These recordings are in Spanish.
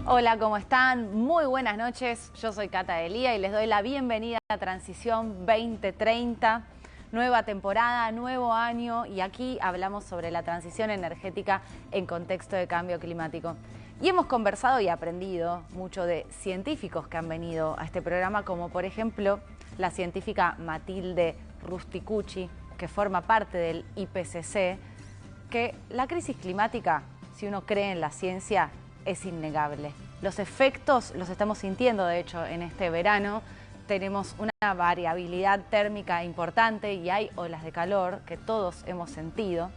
Hola, ¿cómo están? Muy buenas noches. Yo soy Cata Delía y les doy la bienvenida a Transición 2030. Nueva temporada, nuevo año y aquí hablamos sobre la transición energética en contexto de cambio climático. Y hemos conversado y aprendido mucho de científicos que han venido a este programa, como por ejemplo la científica Matilde Rusticucci, que forma parte del IPCC, que la crisis climática, si uno cree en la ciencia, es innegable. Los efectos los estamos sintiendo, de hecho, en este verano. Tenemos una variabilidad térmica importante y hay olas de calor que todos hemos sentido.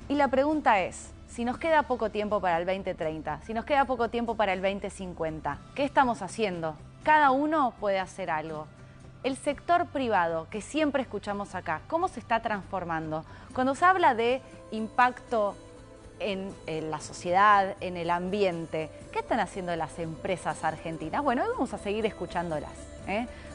Y la pregunta es, si nos queda poco tiempo para el 2030, si nos queda poco tiempo para el 2050, ¿qué estamos haciendo? Cada uno puede hacer algo. El sector privado, que siempre escuchamos acá, ¿cómo se está transformando? Cuando se habla de impacto en la sociedad, en el ambiente, ¿qué están haciendo las empresas argentinas? Bueno, hoy vamos a seguir escuchándolas.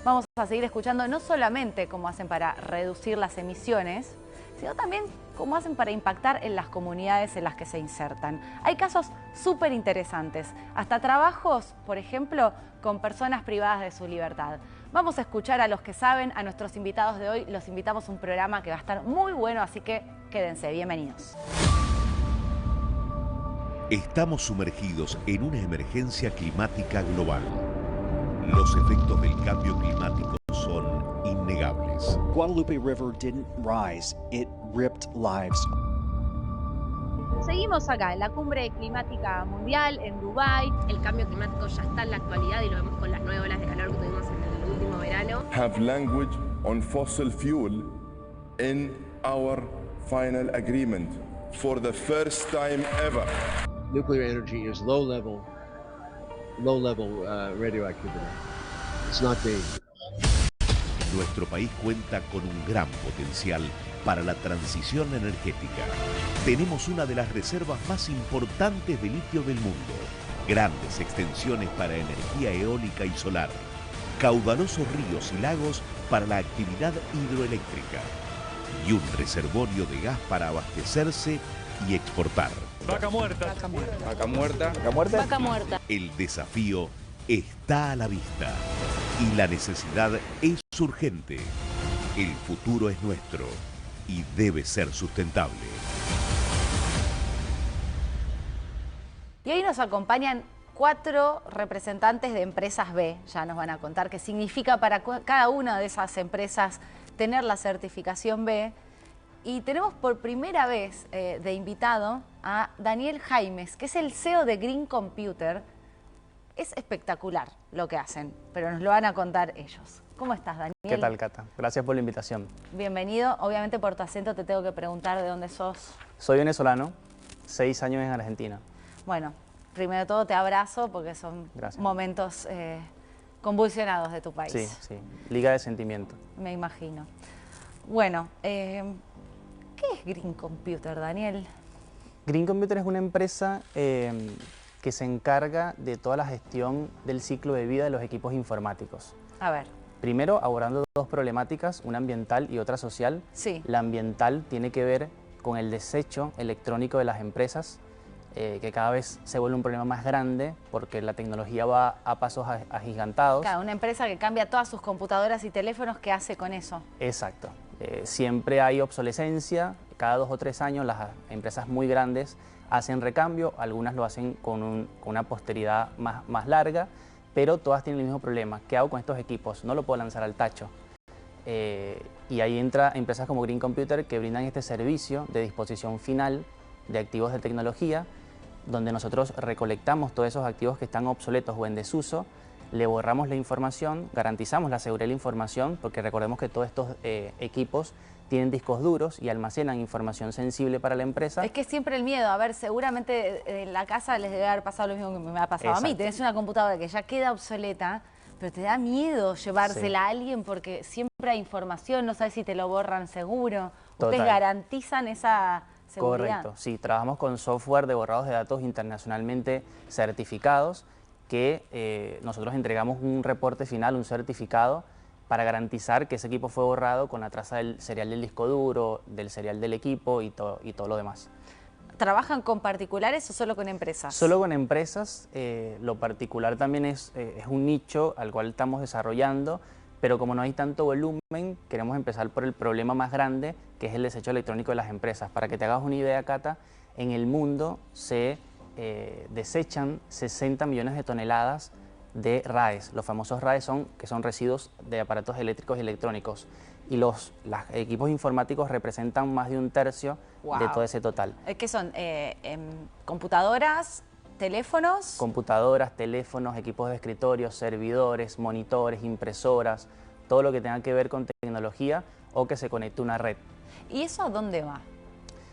Vamos a seguir escuchando no solamente cómo hacen para reducir las emisiones, sino también cómo hacen para impactar en las comunidades en las que se insertan. Hay casos súper interesantes, hasta trabajos, por ejemplo, con personas privadas de su libertad. Vamos a escuchar a los que saben, a nuestros invitados de hoy. Los invitamos a un programa que va a estar muy bueno, así que quédense, bienvenidos. Estamos sumergidos en una emergencia climática global. Los efectos del cambio climático son innegables. Guadalupe River didn't rise, it ripped lives. Seguimos acá en la Cumbre Climática Mundial en Dubái. El cambio climático ya está en la actualidad y lo vemos con las 9 olas de calor que tuvimos en el último verano. Have language on fossil fuel in our final agreement for the first time ever. Nuclear energy is low level radioactivity. It's not dangerous. Nuestro país cuenta con un gran potencial para la transición energética. Tenemos una de las reservas más importantes de litio del mundo, grandes extensiones para energía eólica y solar, caudalosos ríos y lagos para la actividad hidroeléctrica y un reservorio de gas para abastecerse y exportar. Vaca muerta. Vaca muerta. Vaca muerta. Vaca muerta. Vaca muerta. El desafío está a la vista y la necesidad es urgente. El futuro es nuestro y debe ser sustentable. Y hoy nos acompañan 4 representantes de empresas B. Ya nos van a contar qué significa para cada una de esas empresas tener la certificación B. Y tenemos por primera vez de invitado a Daniel Jaimes, que es el CEO de Green Computer. Es espectacular lo que hacen, pero nos lo van a contar ellos. ¿Cómo estás, Daniel? ¿Qué tal, Cata? Gracias por la invitación. Bienvenido. Obviamente por tu acento te tengo que preguntar de dónde sos. Soy venezolano, 6 años en Argentina. Bueno, primero de todo te abrazo porque son momentos convulsionados de tu país. Sí, sí. Liga de sentimiento. Me imagino. Bueno, ¿qué es Green Computer, Daniel? Green Computer es una empresa que se encarga de toda la gestión del ciclo de vida de los equipos informáticos. A ver. Primero, abordando 2 problemáticas, una ambiental y otra social. Sí. La ambiental tiene que ver con el desecho electrónico de las empresas, que cada vez se vuelve un problema más grande porque la tecnología va a pasos agigantados. Claro, una empresa que cambia todas sus computadoras y teléfonos, ¿qué hace con eso? Exacto. Siempre hay obsolescencia, cada 2 o 3 años las empresas muy grandes hacen recambio, algunas lo hacen con una posteridad más larga, pero todas tienen el mismo problema. ¿Qué hago con estos equipos? No lo puedo lanzar al tacho. Y ahí entra empresas como Green Computer que brindan este servicio de disposición final de activos de tecnología, donde nosotros recolectamos todos esos activos que están obsoletos o en desuso, le borramos la información, garantizamos la seguridad de la información, porque recordemos que todos estos equipos tienen discos duros y almacenan información sensible para la empresa. Es que siempre el miedo, a ver, seguramente en la casa les debe haber pasado lo mismo que me ha pasado a mí. Tenés una computadora que ya queda obsoleta, pero te da miedo llevársela a alguien porque siempre hay información, no sabes si te lo borran seguro. ¿Ustedes garantizan esa seguridad? Correcto, sí, trabajamos con software de borrados de datos internacionalmente certificados que nosotros entregamos un reporte final, un certificado, para garantizar que ese equipo fue borrado con la traza del serial del disco duro, del serial del equipo y todo lo demás. ¿Trabajan con particulares o solo con empresas? Solo con empresas. Lo particular también es un nicho al cual estamos desarrollando, pero como no hay tanto volumen, queremos empezar por el problema más grande, que es el desecho electrónico de las empresas. Para que te hagas una idea, Cata, en el mundo se desechan 60 millones de toneladas de RAEs. Los famosos RAEs que son residuos de aparatos eléctricos y electrónicos. Y los equipos informáticos representan más de un tercio de todo ese total. ¿Qué son? ¿Computadoras? ¿Teléfonos? Computadoras, teléfonos, equipos de escritorio, servidores, monitores, impresoras, todo lo que tenga que ver con tecnología o que se conecte a una red. ¿Y eso a dónde va?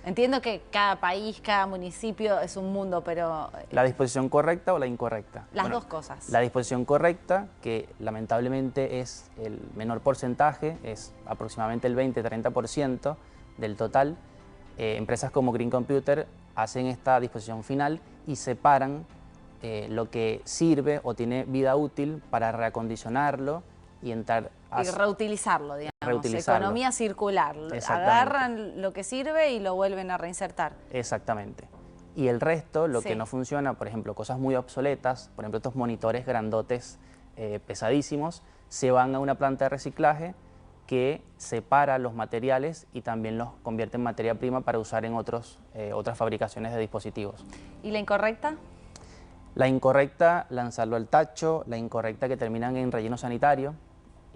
Entiendo que cada país, cada municipio es un mundo, pero... ¿La disposición correcta o la incorrecta? Las dos cosas. La disposición correcta, que lamentablemente es el menor porcentaje, es aproximadamente el 20-30% del total. Empresas como Green Computer hacen esta disposición final y separan lo que sirve o tiene vida útil para reacondicionarlo y entrar a... Y reutilizarlo, digamos. Reutilizarlo. Economía circular. Agarran lo que sirve y lo vuelven a reinsertar. Exactamente. Y el resto, lo que no funciona, por ejemplo, cosas muy obsoletas, por ejemplo, estos monitores grandotes pesadísimos, se van a una planta de reciclaje que separa los materiales y también los convierte en materia prima para usar en otras fabricaciones de dispositivos. ¿Y la incorrecta? La incorrecta, lanzarlo al tacho, la incorrecta que terminan en relleno sanitario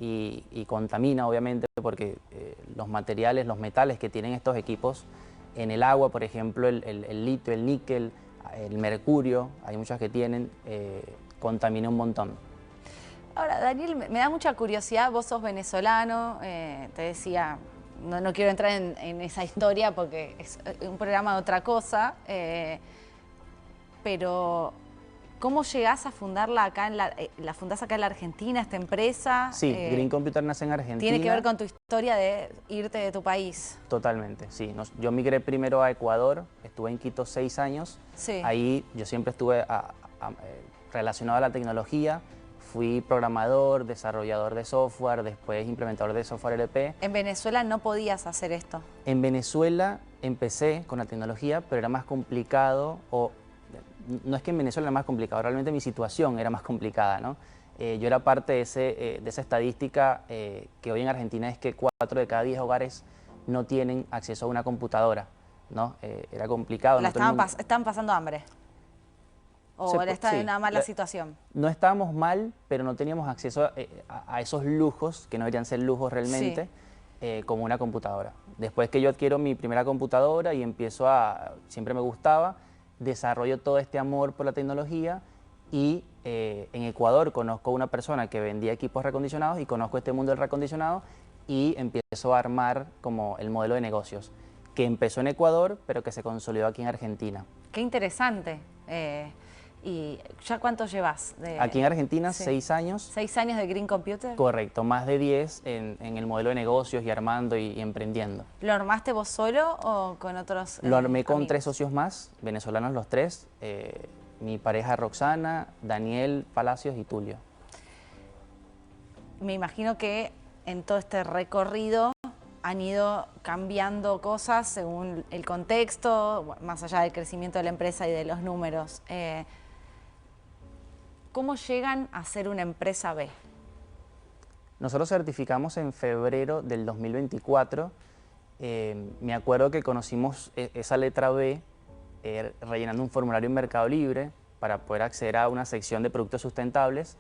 y contamina, obviamente, porque los materiales, los metales que tienen estos equipos en el agua, por ejemplo, el litio, el níquel, el mercurio, hay muchas que tienen, contamina un montón. Ahora, Daniel, me da mucha curiosidad, vos sos venezolano, te decía, no quiero entrar en esa historia porque es un programa de otra cosa, pero ¿cómo llegás a fundarla acá, la fundás acá en la Argentina, esta empresa? Sí, Green Computer nace en Argentina. ¿Tiene que ver con tu historia de irte de tu país? Totalmente, sí. Yo migré primero a Ecuador, estuve en Quito 6 años. Sí. Ahí yo siempre estuve relacionado a la tecnología. Fui programador, desarrollador de software, después implementador de software LP. ¿En Venezuela no podías hacer esto? En Venezuela empecé con la tecnología, pero era más complicado, no es que en Venezuela era más complicado, realmente mi situación era más complicada, ¿no? Yo era parte de esa estadística que hoy en Argentina es que 4 de cada 10 hogares no tienen acceso a una computadora, ¿no? Era complicado. ¿Estaban pasando hambre? ¿O ahora está en una mala situación? No estábamos mal, pero no teníamos acceso a esos lujos, que no deberían ser lujos realmente, como una computadora. Después que yo adquiero mi primera computadora y siempre me gustaba, desarrollo todo este amor por la tecnología y en Ecuador conozco a una persona que vendía equipos reacondicionados y conozco este mundo del reacondicionado y empiezo a armar como el modelo de negocios, que empezó en Ecuador, pero que se consolidó aquí en Argentina. Qué interesante. ¿Y ya cuánto llevas? Aquí en Argentina, 6 años. 6 años de Green Computer. Correcto, más de 10 en el modelo de negocios y armando y emprendiendo. ¿Lo armaste vos solo o con otros Lo armé con amigos? 3 socios más, venezolanos los 3, mi pareja Roxana, Daniel Palacios y Tulio. Me imagino que en todo este recorrido han ido cambiando cosas según el contexto, más allá del crecimiento de la empresa y de los números. ¿Cómo llegan a ser una empresa B? Nosotros certificamos en febrero del 2024. Me acuerdo que conocimos esa letra B rellenando un formulario en Mercado Libre para poder acceder a una sección de productos sustentables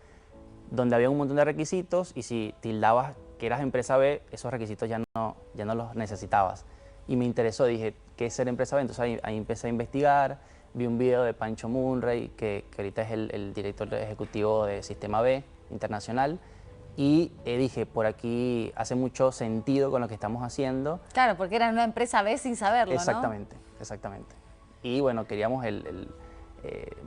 donde había un montón de requisitos y si tildabas que eras empresa B, esos requisitos ya no los necesitabas. Y me interesó, dije, ¿qué es ser empresa B? Entonces ahí empecé a investigar, vi un video de Pancho Munray, que ahorita es el director ejecutivo de Sistema B Internacional, y dije, por aquí hace mucho sentido con lo que estamos haciendo. Claro, porque era una empresa B sin saberlo, exactamente, ¿no? Exactamente. Y bueno, queríamos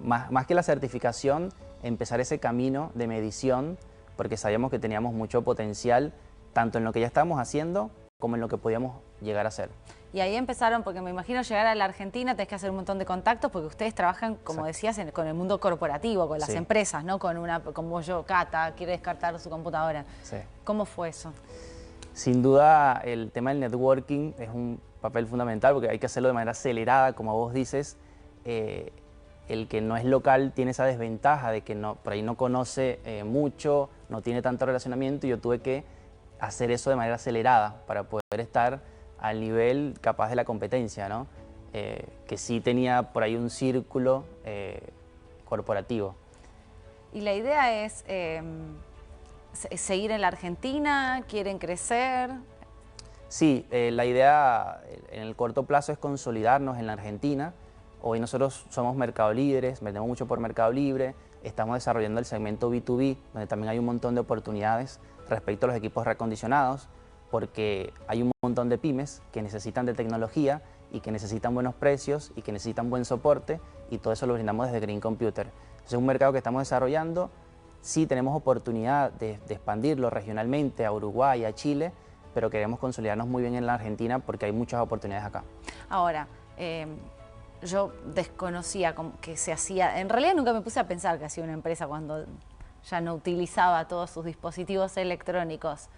más que la certificación, empezar ese camino de medición, porque sabíamos que teníamos mucho potencial, tanto en lo que ya estábamos haciendo, como en lo que podíamos llegar a hacer. Y ahí empezaron, porque me imagino llegar a la Argentina tenés que hacer un montón de contactos, porque ustedes trabajan, como decías, con el mundo corporativo, con las empresas, ¿no? Como yo, Cata, quiere descartar su computadora. Sí. ¿Cómo fue eso? Sin duda, el tema del networking es papel fundamental porque hay que hacerlo de manera acelerada, como vos dices. El que no es local tiene esa desventaja de que por ahí no conoce mucho, no tiene tanto relacionamiento, y yo tuve que hacer eso de manera acelerada para poder estar al nivel capaz de la competencia, ¿no? Que sí tenía por ahí un círculo corporativo. Y la idea es seguir en la Argentina, ¿quieren crecer? Sí, la idea en el corto plazo es consolidarnos en la Argentina. Hoy nosotros somos mercado líderes, vendemos mucho por Mercado Libre, estamos desarrollando el segmento B2B, donde también hay un montón de oportunidades respecto a los equipos reacondicionados, porque hay un montón de pymes que necesitan de tecnología y que necesitan buenos precios y que necesitan buen soporte, y todo eso lo brindamos desde Green Computer. Es un mercado que estamos desarrollando. Sí tenemos oportunidad de expandirlo regionalmente a Uruguay, a Chile, pero queremos consolidarnos muy bien en la Argentina porque hay muchas oportunidades acá. Ahora, yo desconocía que se hacía, en realidad nunca me puse a pensar que hacía una empresa cuando ya no utilizaba todos sus dispositivos electrónicos.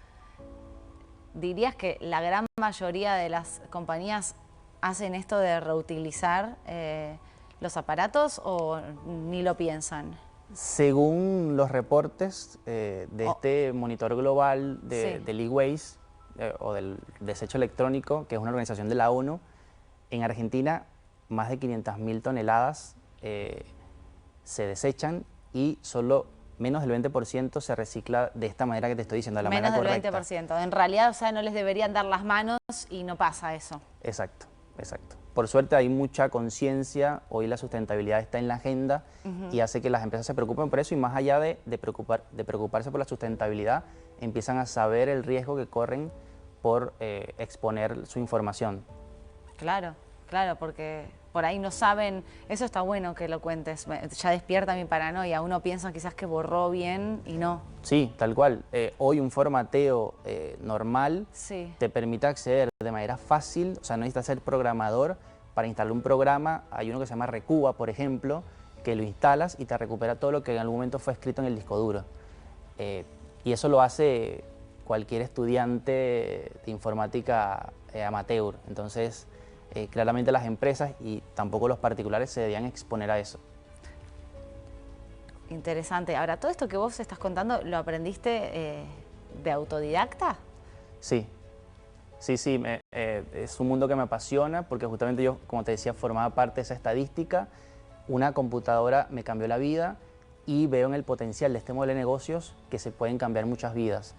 ¿Dirías que la gran mayoría de las compañías hacen esto de reutilizar los aparatos o ni lo piensan? Según los reportes de este monitor global del e-waste o del desecho electrónico, que es una organización de la ONU, en Argentina más de 500.000 toneladas se desechan y solo menos del 20% se recicla de esta manera que te estoy diciendo, de la manera correcta. Menos del 20%. En realidad, o sea, no les deberían dar las manos y no pasa eso. Exacto, exacto. Por suerte hay mucha conciencia, hoy la sustentabilidad está en la agenda y hace que las empresas se preocupen por eso, y más allá de preocuparse por la sustentabilidad, empiezan a saber el riesgo que corren por exponer su información. Claro, claro, porque por ahí no saben, eso está bueno que lo cuentes, ya despierta mi paranoia, uno piensa quizás que borró bien y no. Sí, tal cual. Hoy un formateo normal te permite acceder de manera fácil, o sea, no necesitas ser programador para instalar un programa. Hay uno que se llama Recuba, por ejemplo, que lo instalas y te recupera todo lo que en algún momento fue escrito en el disco duro. Y eso lo hace cualquier estudiante de informática amateur. Entonces, claramente las empresas y tampoco los particulares se debían exponer a eso. Interesante. Ahora, todo esto que vos estás contando, ¿lo aprendiste de autodidacta? Sí, sí, es un mundo que me apasiona porque justamente yo, como te decía, formaba parte de esa estadística. Una computadora me cambió la vida y veo en el potencial de este modelo de negocios que se pueden cambiar muchas vidas,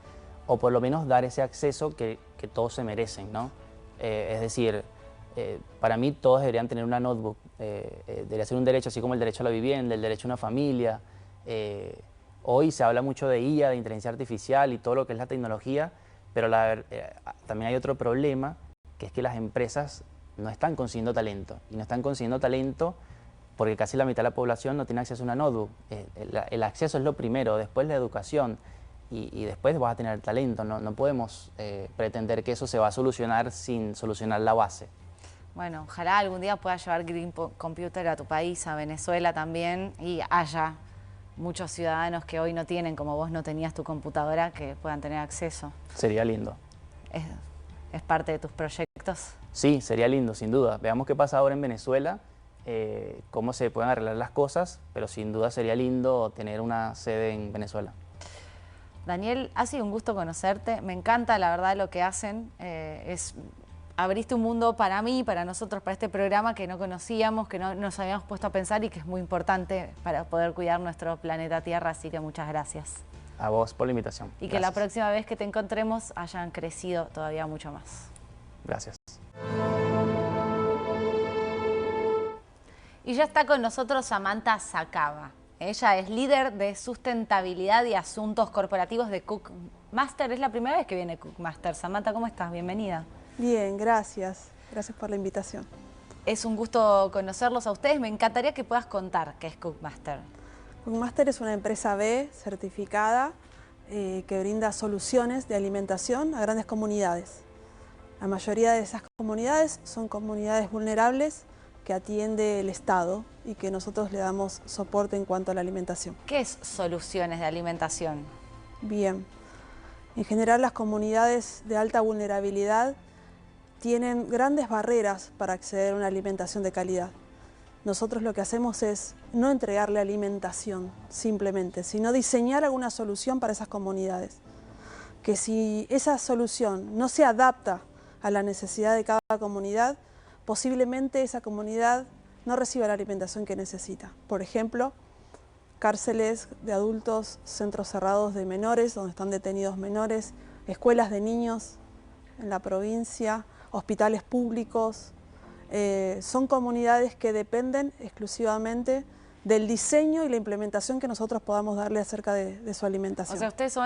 o por lo menos dar ese acceso que todos se merecen, ¿no? Es decir, para mí todos deberían tener una notebook, debería ser un derecho, así como el derecho a la vivienda, el derecho a una familia. Hoy se habla mucho de IA, de inteligencia artificial y todo lo que es la tecnología, pero también hay otro problema, que es que las empresas no están consiguiendo talento, y no están consiguiendo talento porque casi la mitad de la población no tiene acceso a una notebook. El acceso es lo primero, después la educación, y después vas a tener talento. No podemos pretender que eso se va a solucionar sin solucionar la base. Bueno, ojalá algún día puedas llevar Green Computer a tu país, a Venezuela también, y haya muchos ciudadanos que hoy no tienen, como vos no tenías tu computadora, que puedan tener acceso. Sería lindo. ¿Es parte de tus proyectos? Sí, sería lindo, sin duda. Veamos qué pasa ahora en Venezuela, cómo se pueden arreglar las cosas, pero sin duda sería lindo tener una sede en Venezuela. Daniel, ha sido un gusto conocerte. Me encanta, la verdad, lo que hacen. Abriste un mundo para mí, para nosotros, para este programa que no conocíamos, que no nos habíamos puesto a pensar y que es muy importante para poder cuidar nuestro planeta Tierra, así que muchas gracias. A vos por la invitación. Y que la próxima vez que te encontremos hayan crecido todavía mucho más. Gracias. Y ya está con nosotros Samantha Sacaba. Ella es líder de sustentabilidad y asuntos corporativos de Cookmaster. Es la primera vez que viene Cookmaster. Samantha, ¿cómo estás? Bienvenida. Bien, gracias. Gracias por la invitación. Es un gusto conocerlos a ustedes. Me encantaría que puedas contar qué es Cookmaster. Cookmaster es una empresa B certificada que brinda soluciones de alimentación a grandes comunidades. La mayoría de esas comunidades son comunidades vulnerables que atiende el Estado y que nosotros le damos soporte en cuanto a la alimentación. ¿Qué es soluciones de alimentación? Bien, en general las comunidades de alta vulnerabilidad tienen grandes barreras para acceder a una alimentación de calidad. Nosotros lo que hacemos es no entregarle alimentación simplemente, sino diseñar alguna solución para esas comunidades. Que si esa solución no se adapta a la necesidad de cada comunidad, posiblemente esa comunidad no reciba la alimentación que necesita. Por ejemplo, cárceles de adultos, centros cerrados de menores, donde están detenidos menores, escuelas de niños en la provincia, hospitales públicos. Son comunidades que dependen exclusivamente del diseño y la implementación que nosotros podamos darle acerca de su alimentación. O sea, ustedes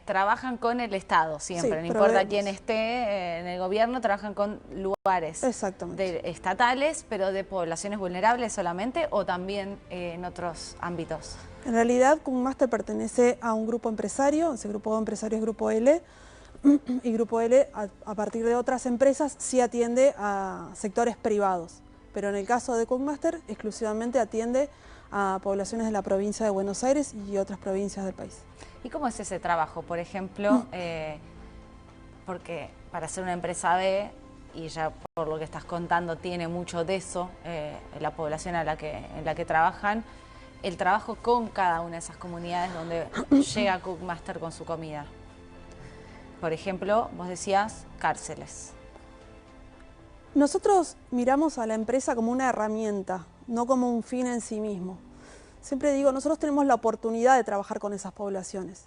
trabajan con el Estado siempre, Sí, no importa quién esté en el gobierno, trabajan con lugares estatales, pero de poblaciones vulnerables solamente o también en otros ámbitos. En realidad, Cookmaster pertenece a un grupo empresario, ese grupo empresario es Grupo L, y Grupo L, a partir de otras empresas, sí atiende a sectores privados. Pero en el caso de Cookmaster, exclusivamente atiende a poblaciones de la provincia de Buenos Aires y otras provincias del país. ¿Y cómo es ese trabajo? Por ejemplo, porque para ser una empresa B, y ya por lo que estás contando tiene mucho de eso, la población en la que trabajan, el trabajo con cada una de esas comunidades donde llega Cookmaster con su comida. Por ejemplo, vos decías cárceles. Nosotros miramos a la empresa como una herramienta, no como un fin en sí mismo. Siempre digo, nosotros tenemos la oportunidad de trabajar con esas poblaciones.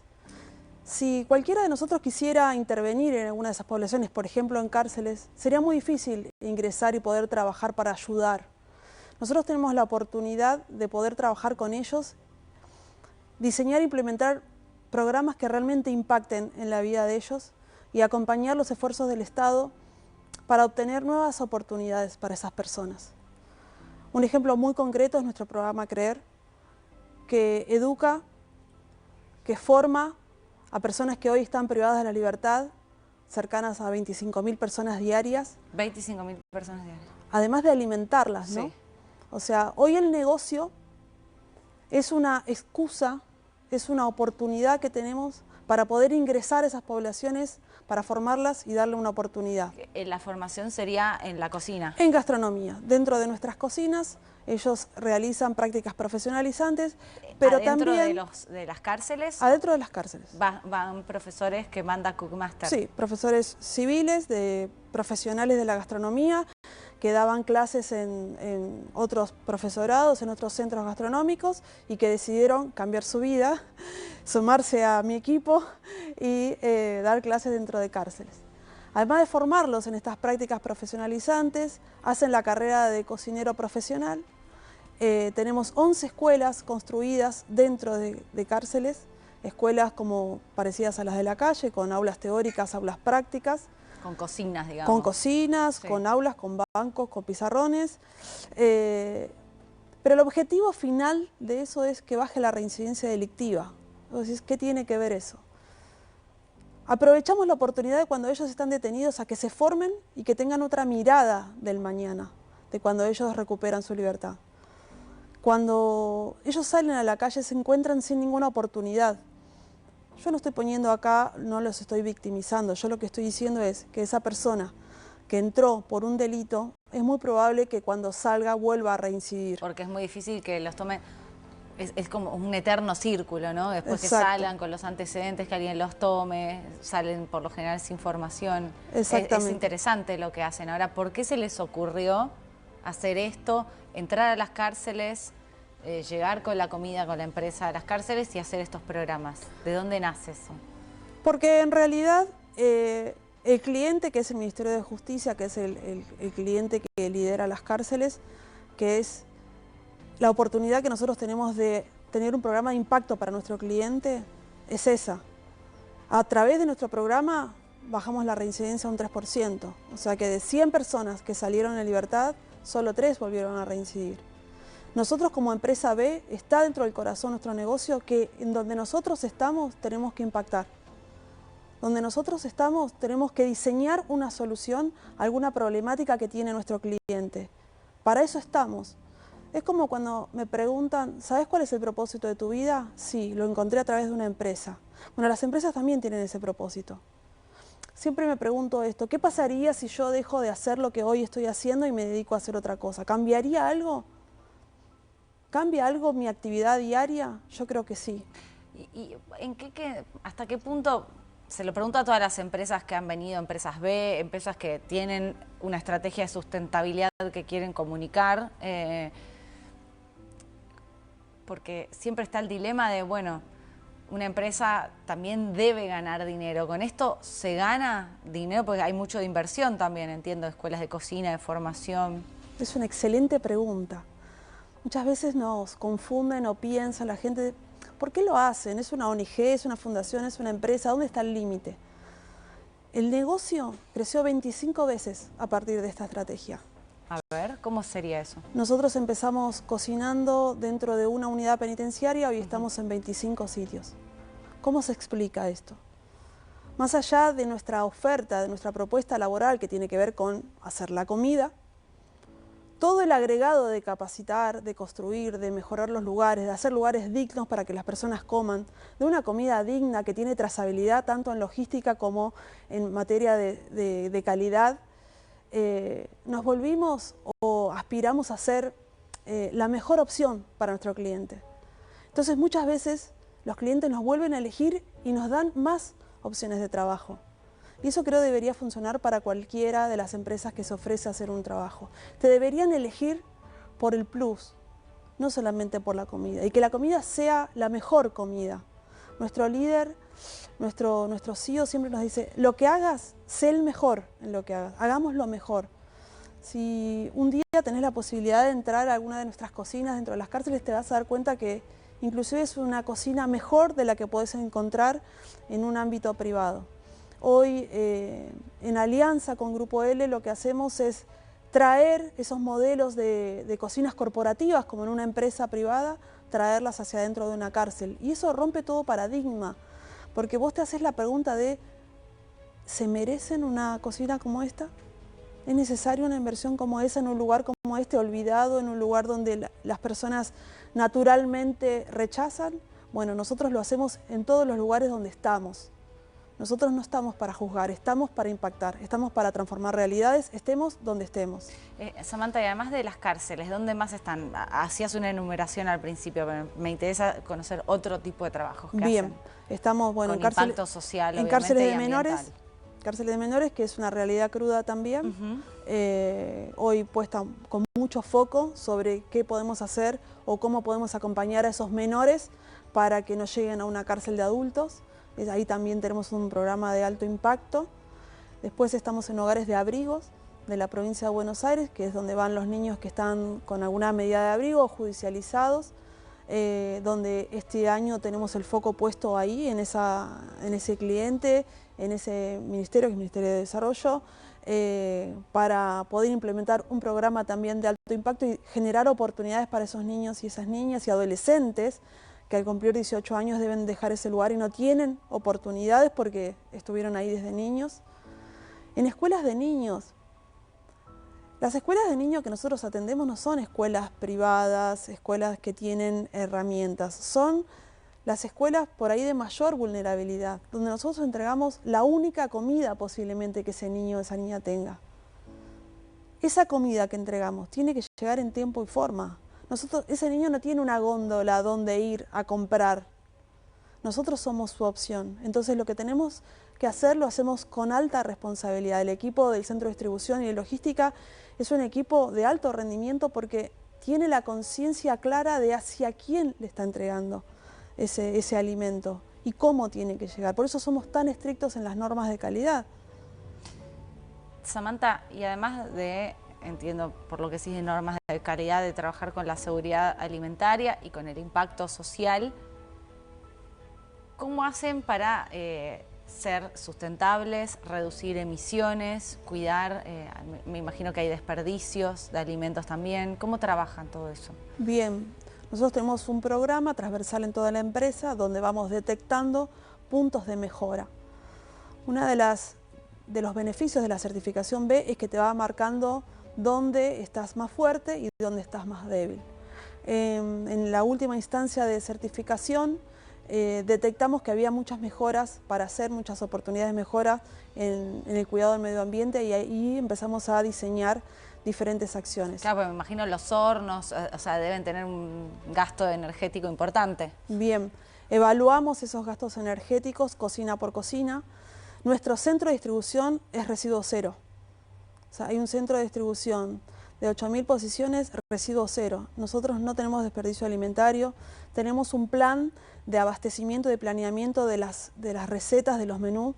Si cualquiera de nosotros quisiera intervenir en alguna de esas poblaciones, por ejemplo en cárceles, sería muy difícil ingresar y poder trabajar para ayudar. Nosotros tenemos la oportunidad de poder trabajar con ellos, diseñar e implementar programas que realmente impacten en la vida de ellos y acompañar los esfuerzos del Estado para obtener nuevas oportunidades para esas personas. Un ejemplo muy concreto es nuestro programa CREER, que educa, que forma a personas que hoy están privadas de la libertad, cercanas a 25.000 personas diarias. 25.000 personas diarias. Además de alimentarlas, ¿no? Sí. O sea, hoy el negocio es una excusa, es una oportunidad que tenemos para poder ingresar a esas poblaciones, para formarlas y darle una oportunidad. La formación sería en la cocina. En gastronomía. Dentro de nuestras cocinas, ellos realizan prácticas profesionalizantes, pero ¿Adentro también de las cárceles? Adentro de las cárceles. Van profesores que manda Cookmaster. Sí, profesores civiles, profesionales de la gastronomía, que daban clases en otros profesorados, en otros centros gastronómicos y que decidieron cambiar su vida, sumarse a mi equipo y dar clases dentro de cárceles. Además de formarlos en estas prácticas profesionalizantes, hacen la carrera de cocinero profesional. Tenemos 11 escuelas construidas dentro de cárceles, escuelas como parecidas a las de la calle, con aulas teóricas, aulas prácticas. Con cocinas, digamos. Con cocinas, sí, con aulas, con bancos, con pizarrones. Pero el objetivo final de eso es que baje la reincidencia delictiva. Entonces, ¿qué tiene que ver eso? Aprovechamos la oportunidad de cuando ellos están detenidos a que se formen y que tengan otra mirada del mañana, de cuando ellos recuperan su libertad. Cuando ellos salen a la calle se encuentran sin ninguna oportunidad. Yo no estoy poniendo acá, no los estoy victimizando, yo lo que estoy diciendo es que esa persona que entró por un delito, es muy probable que cuando salga vuelva a reincidir. Porque es muy difícil que los tomen, es como un eterno círculo, ¿no? Después Exacto. que salgan con los antecedentes, que alguien los tome, salen por lo general sin formación. Exactamente. Es interesante lo que hacen. Ahora, ¿por qué se les ocurrió hacer esto, entrar a las cárceles, llegar con la comida, con la empresa a las cárceles y hacer estos programas? ¿De dónde nace eso? Porque en realidad el cliente, que es el Ministerio de Justicia, que es el cliente que lidera las cárceles, que es la oportunidad que nosotros tenemos de tener un programa de impacto para nuestro cliente, es esa. A través de nuestro programa bajamos la reincidencia a un 3%. O sea que de 100 personas que salieron en libertad, solo 3 volvieron a reincidir. Nosotros como empresa B, está dentro del corazón nuestro negocio, que en donde nosotros estamos tenemos que impactar. Donde nosotros estamos tenemos que diseñar una solución a alguna problemática que tiene nuestro cliente. Para eso estamos. Es como cuando me preguntan, ¿sabes cuál es el propósito de tu vida? Sí, lo encontré a través de una empresa. Bueno, las empresas también tienen ese propósito. siempre me pregunto esto, ¿qué pasaría si yo dejo de hacer lo que hoy estoy haciendo y me dedico a hacer otra cosa? ¿Cambiaría algo? ¿Cambia algo mi actividad diaria? Yo creo que sí. ¿Y hasta qué punto, se lo pregunto a todas las empresas que han venido, empresas B, empresas que tienen una estrategia de sustentabilidad que quieren comunicar, porque siempre está el dilema de, bueno, una empresa también debe ganar dinero. ¿Con esto se gana dinero? Porque hay mucho de inversión también, entiendo, escuelas de cocina, de formación. Es una excelente pregunta. Muchas veces nos confunden o piensan la gente, ¿por qué lo hacen? ¿Es una ONG, es una fundación, es una empresa? ¿Dónde está el límite? El negocio creció 25 veces a partir de esta estrategia. A ver, ¿cómo sería eso? Nosotros empezamos cocinando dentro de una unidad penitenciaria, hoy estamos en 25 sitios. ¿Cómo se explica esto? Más allá de nuestra oferta, de nuestra propuesta laboral que tiene que ver con hacer la comida, todo el agregado de capacitar, de construir, de mejorar los lugares, de hacer lugares dignos para que las personas coman, de una comida digna que tiene trazabilidad tanto en logística como en materia de calidad, nos volvimos o aspiramos a ser la mejor opción para nuestro cliente. Entonces muchas veces los clientes nos vuelven a elegir y nos dan más opciones de trabajo. Y eso creo debería funcionar para cualquiera de las empresas que se ofrece hacer un trabajo. Te deberían elegir por el plus, no solamente por la comida. Y que la comida sea la mejor comida. Nuestro líder, nuestro CEO siempre nos dice, lo que hagas, sé el mejor en lo que hagas, hagamos lo mejor. Si un día tenés la posibilidad de entrar a alguna de nuestras cocinas dentro de las cárceles, te vas a dar cuenta que inclusive es una cocina mejor de la que podés encontrar en un ámbito privado. Hoy, en alianza con Grupo L, lo que hacemos es traer esos modelos de cocinas corporativas, como en una empresa privada, traerlas hacia adentro de una cárcel. Y eso rompe todo paradigma, porque vos te haces la pregunta de, ¿se merecen una cocina como esta? ¿Es necesaria una inversión como esa en un lugar como este, olvidado, en un lugar donde las personas naturalmente rechazan? Bueno, nosotros lo hacemos en todos los lugares donde estamos. Nosotros no estamos para juzgar, estamos para impactar, estamos para transformar realidades, estemos donde estemos. Samantha, y además de las cárceles, ¿dónde más están? Hacías una enumeración al principio, pero me interesa conocer otro tipo de trabajos que Bien, hacen. Estamos, bueno, con impacto social, en cárceles de menores. Cárceles de menores, que es una realidad cruda también, hoy puesta con mucho foco sobre qué podemos hacer o cómo podemos acompañar a esos menores para que no lleguen a una cárcel de adultos. Ahí también tenemos un programa de alto impacto. Después estamos en hogares de abrigos de la provincia de Buenos Aires, que es donde van los niños que están con alguna medida de abrigo, judicializados, donde este año tenemos el foco puesto ahí, en ese cliente, en ese ministerio, que es el Ministerio de Desarrollo, para poder implementar un programa también de alto impacto y generar oportunidades para esos niños y esas niñas y adolescentes que al cumplir 18 años deben dejar ese lugar y no tienen oportunidades porque estuvieron ahí desde niños. En escuelas de niños. Las escuelas de niños que nosotros atendemos no son escuelas privadas, escuelas que tienen herramientas, son las escuelas por ahí de mayor vulnerabilidad, donde nosotros entregamos la única comida posiblemente que ese niño o esa niña tenga. Esa comida que entregamos tiene que llegar en tiempo y forma. Ese niño no tiene una góndola donde ir a comprar. Nosotros somos su opción. Entonces lo que tenemos que hacer lo hacemos con alta responsabilidad. El equipo del Centro de Distribución y de Logística es un equipo de alto rendimiento porque tiene la conciencia clara de hacia quién le está entregando ese alimento y cómo tiene que llegar. Por eso somos tan estrictos en las normas de calidad. Samantha, y además de, entiendo por lo que sí de normas de calidad, de trabajar con la seguridad alimentaria y con el impacto social, ¿cómo hacen para ser sustentables, reducir emisiones, cuidar? Me imagino que hay desperdicios de alimentos también. ¿Cómo trabajan todo eso? Bien, nosotros tenemos un programa transversal en toda la empresa donde vamos detectando puntos de mejora. Una de los beneficios de la certificación B es que te va marcando dónde estás más fuerte y dónde estás más débil. En la última instancia de certificación detectamos que había muchas mejoras para hacer, muchas oportunidades de mejora en el cuidado del medio ambiente, y ahí empezamos a diseñar diferentes acciones. Claro, porque me imagino los hornos, o sea, deben tener un gasto energético importante. Bien, evaluamos esos gastos energéticos cocina por cocina. Nuestro centro de distribución es residuo cero. O sea, hay un centro de distribución de 8.000 posiciones, residuo cero. Nosotros no tenemos desperdicio alimentario, tenemos un plan de abastecimiento, de planeamiento de las recetas, de los menús,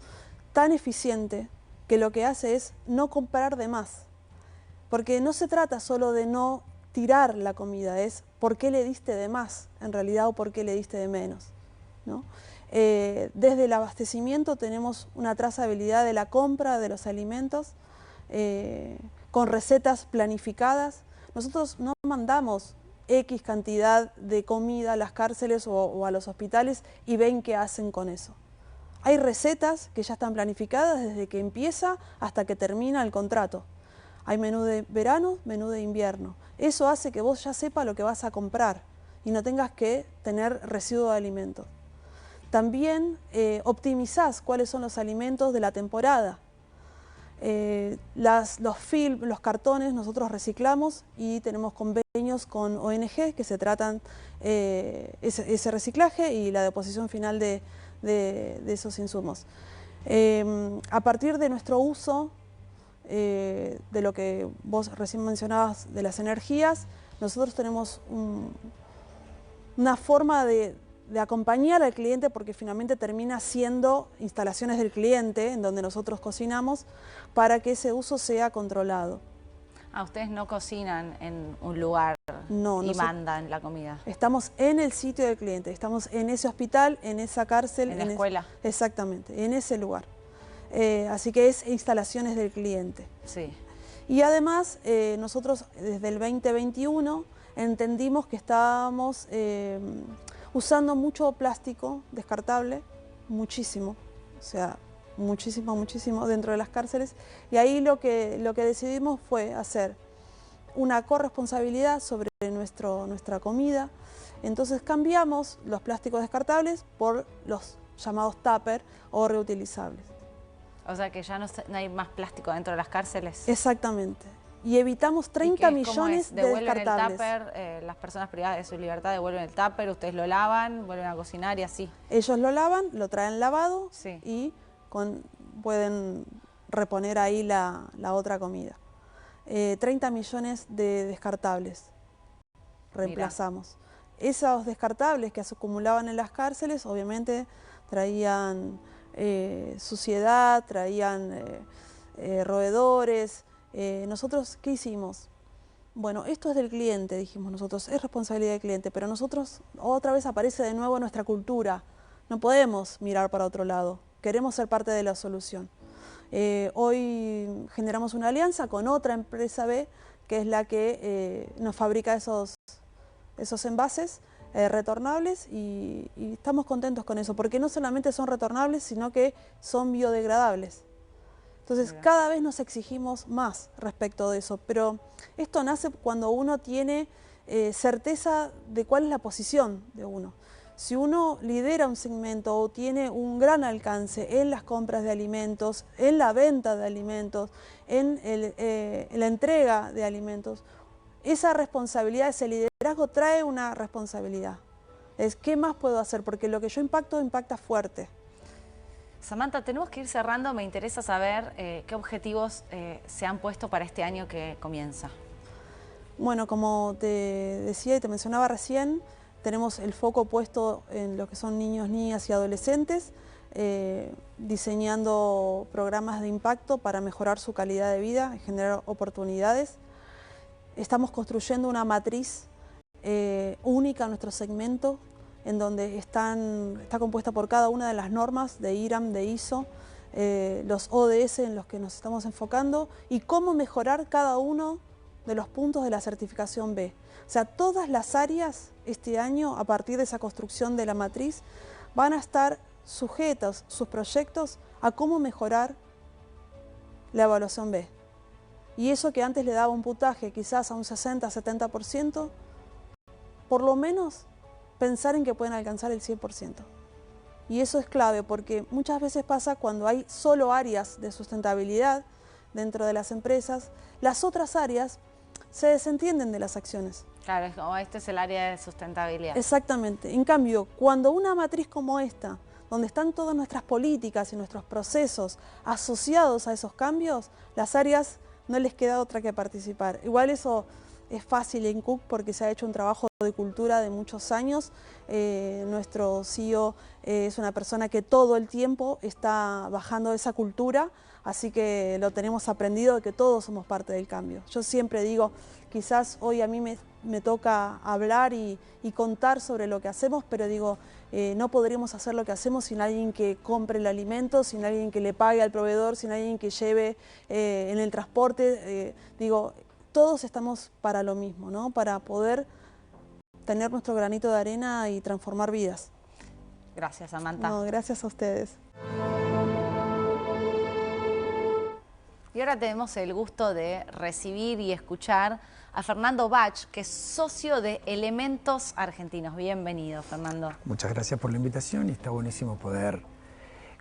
tan eficiente que lo que hace es no comprar de más. Porque no se trata solo de no tirar la comida, es por qué le diste de más, en realidad, o por qué le diste de menos, ¿no? Desde el abastecimiento tenemos una trazabilidad de la compra de los alimentos, con recetas planificadas. Nosotros no mandamos X cantidad de comida a las cárceles o a los hospitales y ven qué hacen con eso. Hay recetas que ya están planificadas desde que empieza hasta que termina el contrato. Hay menú de verano, menú de invierno. Eso hace que vos ya sepas lo que vas a comprar y no tengas que tener residuo de alimentos. También optimizás cuáles son los alimentos de la temporada. Los cartones nosotros reciclamos y tenemos convenios con ONG que se tratan ese reciclaje y la deposición final de esos insumos. A partir de nuestro uso, de lo que vos recién mencionabas de las energías, nosotros tenemos una forma de acompañar al cliente, porque finalmente termina siendo instalaciones del cliente en donde nosotros cocinamos, para que ese uso sea controlado. Ah, ustedes no cocinan en un lugar y mandan la comida. Estamos en el sitio del cliente, estamos en ese hospital, en esa cárcel. En la escuela. Exactamente, en ese lugar. Así que es instalaciones del cliente. Sí. Y además, nosotros desde el 2021 entendimos que estábamos usando mucho plástico descartable, muchísimo, o sea, muchísimo dentro de las cárceles, y ahí lo que decidimos fue hacer una corresponsabilidad sobre nuestra comida. Entonces cambiamos los plásticos descartables por los llamados tupper o reutilizables. O sea que ya no hay más plástico dentro de las cárceles. Exactamente. Y evitamos 30 millones de descartables. El tupper, las personas privadas de su libertad devuelven el tupper, ustedes lo lavan, vuelven a cocinar y así. Ellos lo lavan, lo traen lavado, sí, y pueden reponer ahí la otra comida. 30 millones de descartables reemplazamos. Mira. Esos descartables que se acumulaban en las cárceles obviamente traían suciedad, traían roedores. Nosotros, ¿qué hicimos? Bueno, esto es del cliente, dijimos nosotros, es responsabilidad del cliente, pero nosotros, otra vez aparece de nuevo nuestra cultura. No podemos mirar para otro lado, queremos ser parte de la solución. Hoy generamos una alianza con otra empresa B, que es la que nos fabrica esos envases retornables, y estamos contentos con eso, porque no solamente son retornables, sino que son biodegradables. Entonces, cada vez nos exigimos más respecto de eso, pero esto nace cuando uno tiene certeza de cuál es la posición de uno. Si uno lidera un segmento o tiene un gran alcance en las compras de alimentos, en la venta de alimentos, en la entrega de alimentos, esa responsabilidad, ese liderazgo trae una responsabilidad. Es ¿qué más puedo hacer? Porque lo que yo impacto, impacta fuerte. Samantha, tenemos que ir cerrando. Me interesa saber qué objetivos se han puesto para este año que comienza. Bueno, como te decía y te mencionaba recién, tenemos el foco puesto en lo que son niños, niñas y adolescentes, diseñando programas de impacto para mejorar su calidad de vida y generar oportunidades. Estamos construyendo una matriz única en nuestro segmento, en donde está compuesta por cada una de las normas de IRAM, de ISO, los ODS en los que nos estamos enfocando, y cómo mejorar cada uno de los puntos de la certificación B. O sea, todas las áreas este año, a partir de esa construcción de la matriz, van a estar sujetos sus proyectos a cómo mejorar la evaluación B. Y eso que antes le daba un puntaje quizás a un 60-70%, por lo menos pensar en que pueden alcanzar el 100%. Y eso es clave porque muchas veces pasa cuando hay solo áreas de sustentabilidad dentro de las empresas, las otras áreas se desentienden de las acciones. Claro, es como este es el área de sustentabilidad. Exactamente. En cambio, cuando una matriz como esta, donde están todas nuestras políticas y nuestros procesos asociados a esos cambios, las áreas no les queda otra que participar. Igual eso es fácil en Cook porque se ha hecho un trabajo de cultura de muchos años. Nuestro CEO es una persona que todo el tiempo está bajando esa cultura, así que lo tenemos aprendido de que todos somos parte del cambio. Yo siempre digo, quizás hoy a mí me toca hablar y contar sobre lo que hacemos, pero digo, no podríamos hacer lo que hacemos sin alguien que compre el alimento, sin alguien que le pague al proveedor, sin alguien que lleve en el transporte. Digo, todos estamos para lo mismo, ¿no? Para poder tener nuestro granito de arena y transformar vidas. Gracias, Samantha. No, gracias a ustedes. Y ahora tenemos el gusto de recibir y escuchar a Fernando Bach, que es socio de Elementos Argentinos. Bienvenido, Fernando. Muchas gracias por la invitación y está buenísimo poder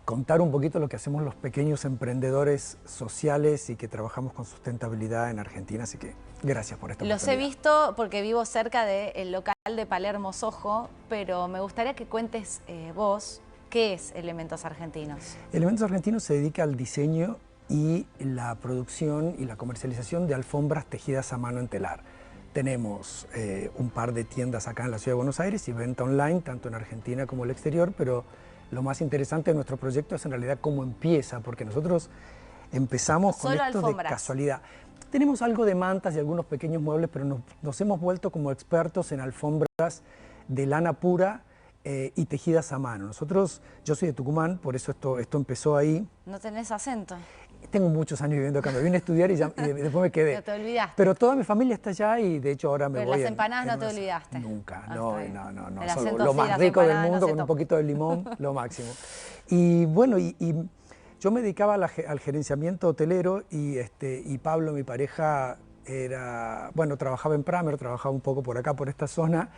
contar un poquito lo que hacemos los pequeños emprendedores sociales y que trabajamos con sustentabilidad en Argentina, así que gracias por esta oportunidad. Los he visto porque vivo cerca del local de Palermo Soho, pero me gustaría que cuentes vos, ¿qué es Elementos Argentinos? Elementos Argentinos se dedica al diseño y la producción y la comercialización de alfombras tejidas a mano en telar. Tenemos un par de tiendas acá en la Ciudad de Buenos Aires y venta online, tanto en Argentina como en el exterior, pero lo más interesante de nuestro proyecto es en realidad cómo empieza, porque nosotros empezamos con esto de casualidad. Tenemos algo de mantas y algunos pequeños muebles, pero nos hemos vuelto como expertos en alfombras de lana pura y tejidas a mano. Yo soy de Tucumán, por eso esto empezó ahí. ¿No tenés acento? Tengo muchos años viviendo acá, me vine a estudiar y después me quedé. No te olvidaste. Pero toda mi familia está allá y de hecho ahora me voy. Pero las empanadas no te olvidaste. Nunca, no. Son lo más rico del mundo con un poquito de limón, lo máximo. Y bueno, y yo me dedicaba al gerenciamiento hotelero y Pablo, mi pareja, trabajaba en Pramer, trabajaba un poco por acá, por esta zona,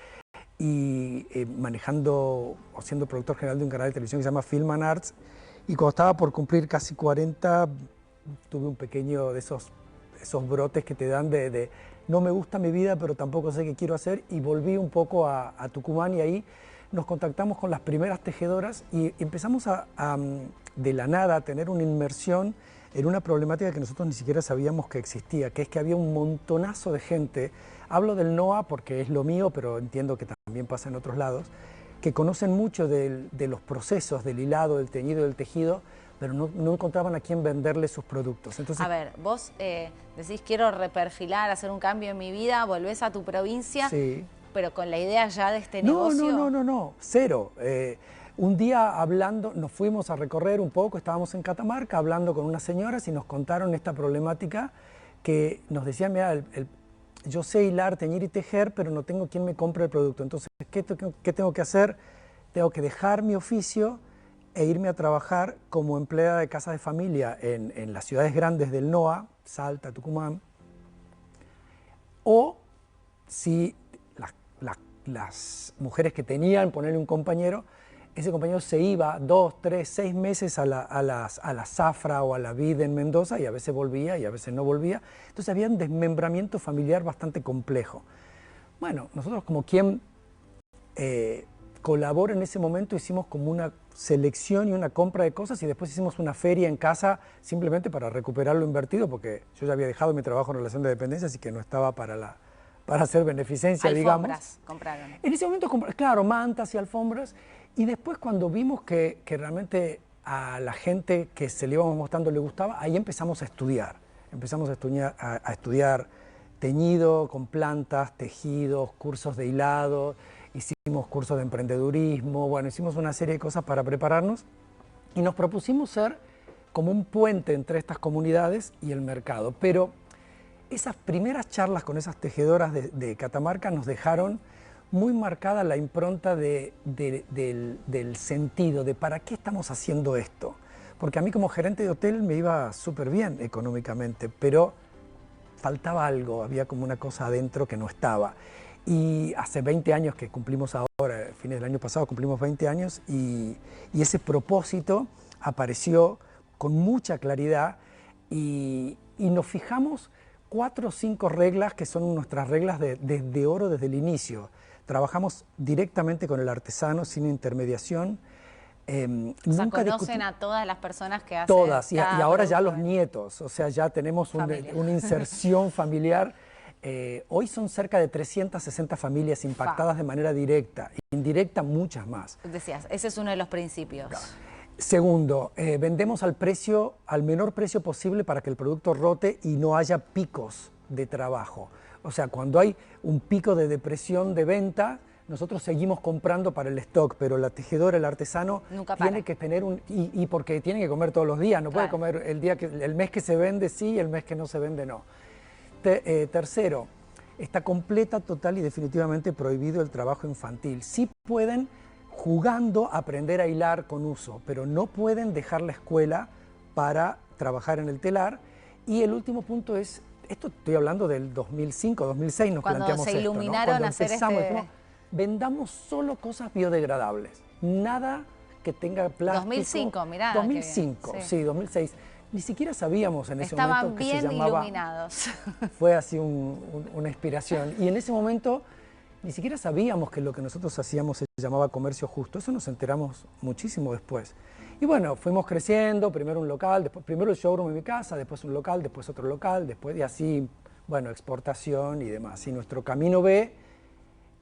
y manejando o siendo productor general de un canal de televisión que se llama Film and Arts. Y cuando estaba por cumplir casi 40, tuve un pequeño de esos brotes que te dan de no me gusta mi vida, pero tampoco sé qué quiero hacer, y volví un poco a Tucumán y ahí nos contactamos con las primeras tejedoras y empezamos de la nada a tener una inmersión en una problemática que nosotros ni siquiera sabíamos que existía, que es que había un montonazo de gente, hablo del NOA porque es lo mío, pero entiendo que también pasa en otros lados, que conocen mucho de los procesos del hilado, del teñido, del tejido, pero no encontraban a quién venderle sus productos. Entonces, a ver, vos decís quiero reperfilar, hacer un cambio en mi vida, volvés a tu provincia, sí, pero con la idea ya de este negocio. No, cero. Un día hablando, nos fuimos a recorrer un poco, estábamos en Catamarca hablando con unas señoras y nos contaron esta problemática que nos decían, mira, yo sé hilar, teñir y tejer, pero no tengo quien me compre el producto. Entonces, ¿qué tengo que hacer? Tengo que dejar mi oficio e irme a trabajar como empleada de casa de familia en las ciudades grandes del NOA, Salta, Tucumán. O si las mujeres que tenían ponerle un compañero, ese compañero se iba 2, 3, 6 meses a la Zafra o a la Vid en Mendoza y a veces volvía y a veces no volvía. Entonces había un desmembramiento familiar bastante complejo. Bueno, nosotros como quien colabora en ese momento hicimos como una selección y una compra de cosas y después hicimos una feria en casa simplemente para recuperar lo invertido porque yo ya había dejado mi trabajo en relación de dependencia, así que no estaba para hacer beneficencia, digamos. Alfombras compraron. En ese momento, claro, mantas y alfombras. Y después cuando vimos que realmente a la gente que se le íbamos mostrando le gustaba, ahí empezamos a estudiar. Empezamos a estudiar teñido con plantas, tejidos, cursos de hilado, hicimos cursos de emprendedurismo, bueno, hicimos una serie de cosas para prepararnos y nos propusimos ser como un puente entre estas comunidades y el mercado. Pero esas primeras charlas con esas tejedoras de Catamarca nos dejaron muy marcada la impronta del sentido, de para qué estamos haciendo esto. Porque a mí como gerente de hotel me iba súper bien económicamente, pero faltaba algo, había como una cosa adentro que no estaba. Y hace 20 años que cumplimos ahora, fines del año pasado cumplimos 20 años, y ese propósito apareció con mucha claridad y nos fijamos 4 o 5 reglas que son nuestras reglas de oro desde el inicio. Trabajamos directamente con el artesano, sin intermediación. O sea, conocen a todas las personas que hacen. Todas, y ahora ya los nietos, o sea, ya tenemos una inserción familiar. Hoy son cerca de 360 familias impactadas de manera directa, indirecta muchas más. Decías, ese es uno de los principios. Segundo, vendemos al menor precio posible para que el producto rote y no haya picos de trabajo. O sea, cuando hay un pico de depresión de venta, nosotros seguimos comprando para el stock, pero la tejedora, el artesano, tiene que tener y porque tiene que comer todos los días, no puede comer el mes que se vende sí y el mes que no se vende no. Tercero, está completa, total y definitivamente prohibido el trabajo infantil. Sí pueden, jugando, aprender a hilar con uso, pero no pueden dejar la escuela para trabajar en el telar. Y el último punto es, esto estoy hablando del 2005, 2006 nos planteamos esto. Cuando se iluminaron a hacer vendamos solo cosas biodegradables, nada que tenga plástico. 2005, mirá. 2005, sí, 2006. Ni siquiera sabíamos en ese momento que se llamaba... Estaban bien iluminados. Fue así una inspiración. Y en ese momento ni siquiera sabíamos que lo que nosotros hacíamos se llamaba comercio justo. Eso nos enteramos muchísimo después. Y bueno, fuimos creciendo, primero un local, primero el showroom en mi casa, después un local, después otro local, después y así, bueno, exportación y demás. Y nuestro camino B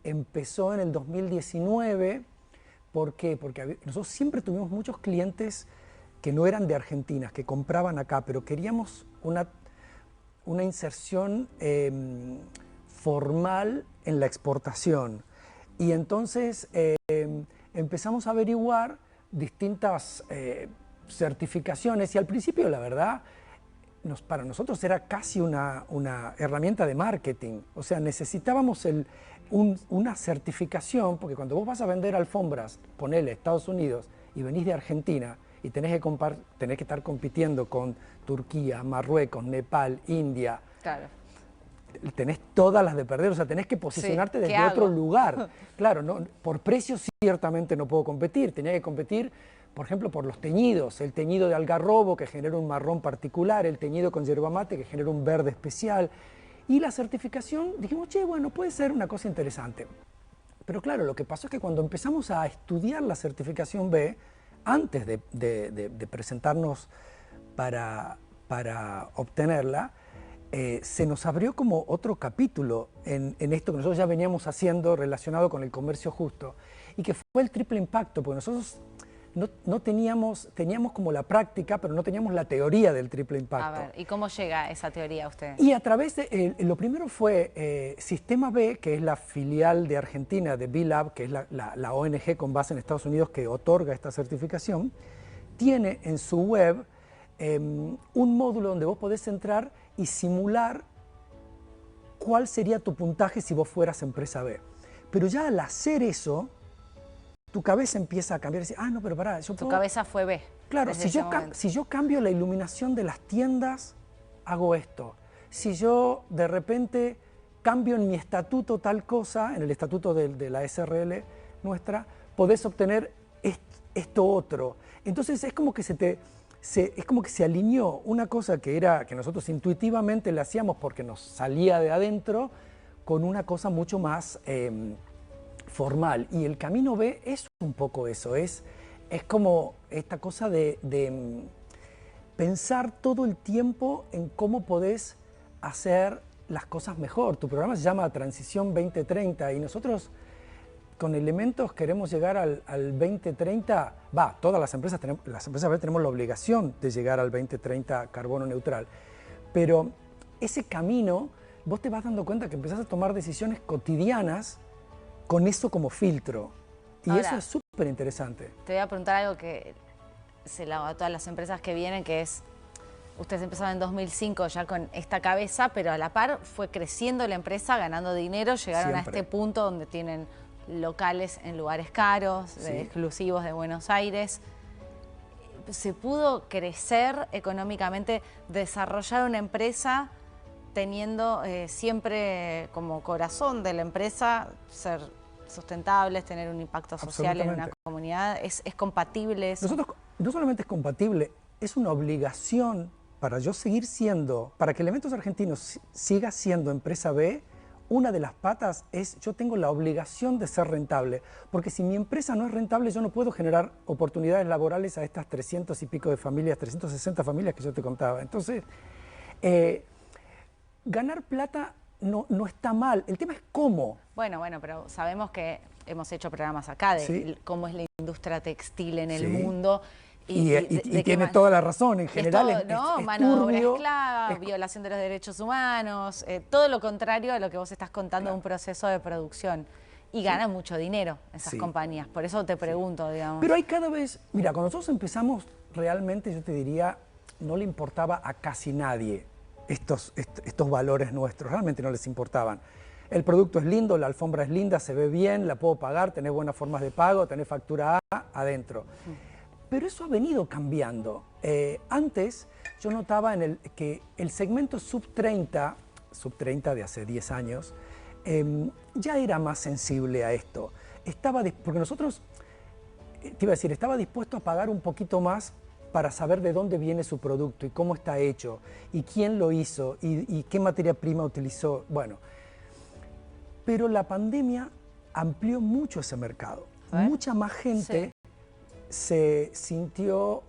empezó en el 2019. ¿Por qué? Porque nosotros siempre tuvimos muchos clientes que no eran de Argentina, que compraban acá, pero queríamos una inserción formal en la exportación. Y entonces empezamos a averiguar distintas certificaciones y al principio, la verdad, para nosotros era casi una herramienta de marketing. O sea, necesitábamos una certificación, porque cuando vos vas a vender alfombras, ponele Estados Unidos, y venís de Argentina, y tenés que estar compitiendo con Turquía, Marruecos, Nepal, India. Claro. Tenés todas las de perder, o sea, tenés que posicionarte desde otro lugar. Claro, no, por precio ciertamente no puedo competir, tenía que competir, por ejemplo, por los teñidos, el teñido de algarrobo que genera un marrón particular, el teñido con yerba mate que genera un verde especial. Y la certificación, dijimos, che, bueno, puede ser una cosa interesante. Pero claro, lo que pasó es que cuando empezamos a estudiar la certificación B, antes de presentarnos para obtenerla, se nos abrió como otro capítulo en esto que nosotros ya veníamos haciendo relacionado con el comercio justo, y que fue el triple impacto, porque nosotros no teníamos como la práctica, pero no teníamos la teoría del triple impacto. A ver, ¿y cómo llega esa teoría a usted? Y a través de, lo primero fue Sistema B, que es la filial de Argentina de B-Lab, que es la ONG con base en Estados Unidos que otorga esta certificación, tiene en su web un módulo donde vos podés entrar y simular cuál sería tu puntaje si vos fueras empresa B. Pero ya al hacer eso, tu cabeza empieza a cambiar y decir, no, pero pará, yo puedo... Tu cabeza fue B. Claro, si yo cambio la iluminación de las tiendas, hago esto. Si yo de repente cambio en mi estatuto tal cosa, en el estatuto de la SRL nuestra, podés obtener esto otro. Entonces es como que se alineó una cosa que nosotros intuitivamente la hacíamos porque nos salía de adentro, con una cosa mucho más formal. Y el camino B es un poco eso, es como esta cosa de pensar todo el tiempo en cómo podés hacer las cosas mejor. Tu programa se llama Transición 2030 y nosotros con Elementos queremos llegar al 2030, todas las empresas tenemos la obligación de llegar al 2030 carbono neutral, pero ese camino vos te vas dando cuenta que empezás a tomar decisiones cotidianas con eso como filtro. Y ahora, eso es súper interesante. Te voy a preguntar algo que se lo hago a todas las empresas que vienen, que es, ustedes empezaron en 2005 ya con esta cabeza, pero a la par fue creciendo la empresa, ganando dinero, llegaron siempre a este punto donde tienen locales en lugares caros, exclusivos de Buenos Aires. ¿Se pudo crecer económicamente, desarrollar una empresa teniendo siempre como corazón de la empresa ser sustentables, tener un impacto social en una comunidad. ¿Es compatible eso? Nosotros, no solamente es compatible, es una obligación para yo seguir siendo, para que Elementos Argentinos siga siendo empresa B. Una de las patas es, yo tengo la obligación de ser rentable, porque si mi empresa no es rentable, yo no puedo generar oportunidades laborales a estas 300 y pico de familias, 360 familias que yo te contaba. Entonces, ganar plata no está mal, el tema es cómo. Bueno, pero sabemos que hemos hecho programas acá de cómo es la industria textil en el mundo. Y tiene toda la razón, en general es mano de obra turbio, esclava, violación de los derechos humanos, todo lo contrario a lo que vos estás contando de un proceso de producción. Y ganan mucho dinero esas compañías, por eso te pregunto, digamos. Pero hay cada vez, mira, cuando nosotros empezamos, realmente yo te diría, no le importaba a casi nadie estos valores nuestros, realmente no les importaban. El producto es lindo, la alfombra es linda, se ve bien, la puedo pagar, tenés buenas formas de pago, tenés factura A adentro. Pero eso ha venido cambiando. Antes yo notaba que el segmento sub 30 de hace 10 años, ya era más sensible a esto. Porque nosotros, te iba a decir, estaba dispuesto a pagar un poquito más para saber de dónde viene su producto y cómo está hecho, y quién lo hizo, y qué materia prima utilizó. Bueno, pero la pandemia amplió mucho ese mercado. Mucha más gente se sintió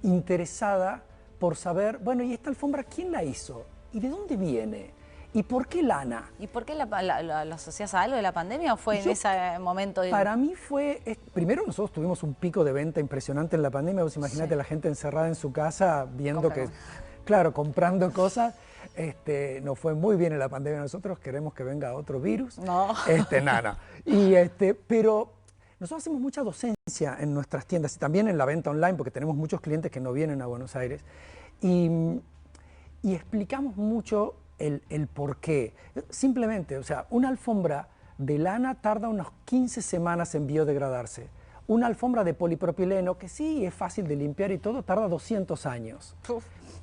interesada por saber, bueno, ¿y esta alfombra quién la hizo? ¿Y de dónde viene? ¿Y por qué lana? ¿Y por qué la asocias a algo de la pandemia o fue en ese momento? Para mí fue, primero nosotros tuvimos un pico de venta impresionante en la pandemia. Vos imaginate la gente encerrada en su casa viendo comprando cosas. Nos fue muy bien en la pandemia. Nosotros queremos que venga otro virus. No. Nada. Pero nosotros hacemos mucha docencia en nuestras tiendas y también en la venta online, porque tenemos muchos clientes que no vienen a Buenos Aires. Y explicamos mucho el por qué. Simplemente, o sea, una alfombra de lana tarda unas 15 semanas en biodegradarse. Una alfombra de polipropileno, que sí es fácil de limpiar y todo, tarda 200 años.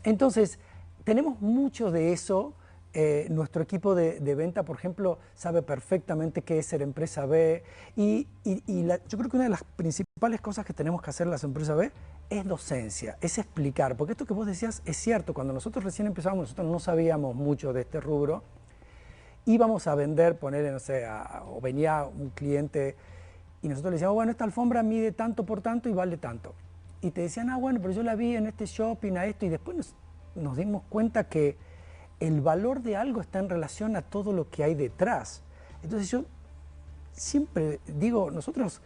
Entonces, tenemos mucho de eso. Nuestro equipo de venta, por ejemplo, sabe perfectamente qué es ser empresa B. Yo creo que una de las principales cosas que tenemos que hacer las empresas B es docencia, es explicar. Porque esto que vos decías es cierto. Cuando nosotros recién empezamos, nosotros no sabíamos mucho de este rubro. Íbamos a vender, ponerle, no sé, o venía un cliente y nosotros le decíamos, bueno, esta alfombra mide tanto por tanto y vale tanto. Y te decían, bueno, pero yo la vi en este shopping, a esto. Y después nos dimos cuenta que el valor de algo está en relación a todo lo que hay detrás. Entonces yo siempre digo, nosotros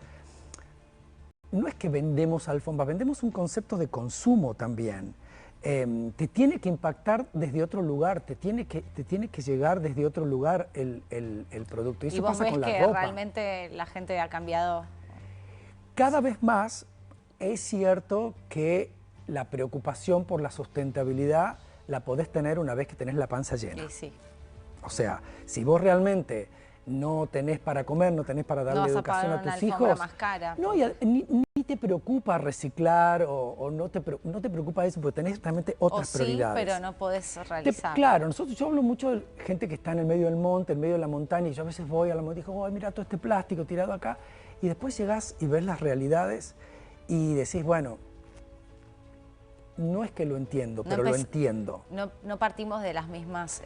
no es que vendemos alfombras, vendemos un concepto de consumo también. Te tiene que impactar desde otro lugar, te tiene que llegar desde otro lugar el producto. Y eso pasa con la ropa. ¿Y vos ves que realmente la gente ha cambiado? Cada vez más es cierto que la preocupación por la sustentabilidad la podés tener una vez que tenés la panza llena. Sí. O sea, si vos realmente no tenés para comer, no tenés para darle educación a tus hijos, más cara. No, ni te preocupa reciclar o no te preocupa eso, porque tenés realmente otras prioridades. Sí, pero no podés realizar. Claro, yo hablo mucho de gente que está en el medio del monte, en medio de la montaña, y yo a veces voy a la montaña y digo, mira todo este plástico tirado acá, y después llegás y ves las realidades y decís, bueno, no es que lo entiendo, pero lo entiendo. No partimos de las mismas...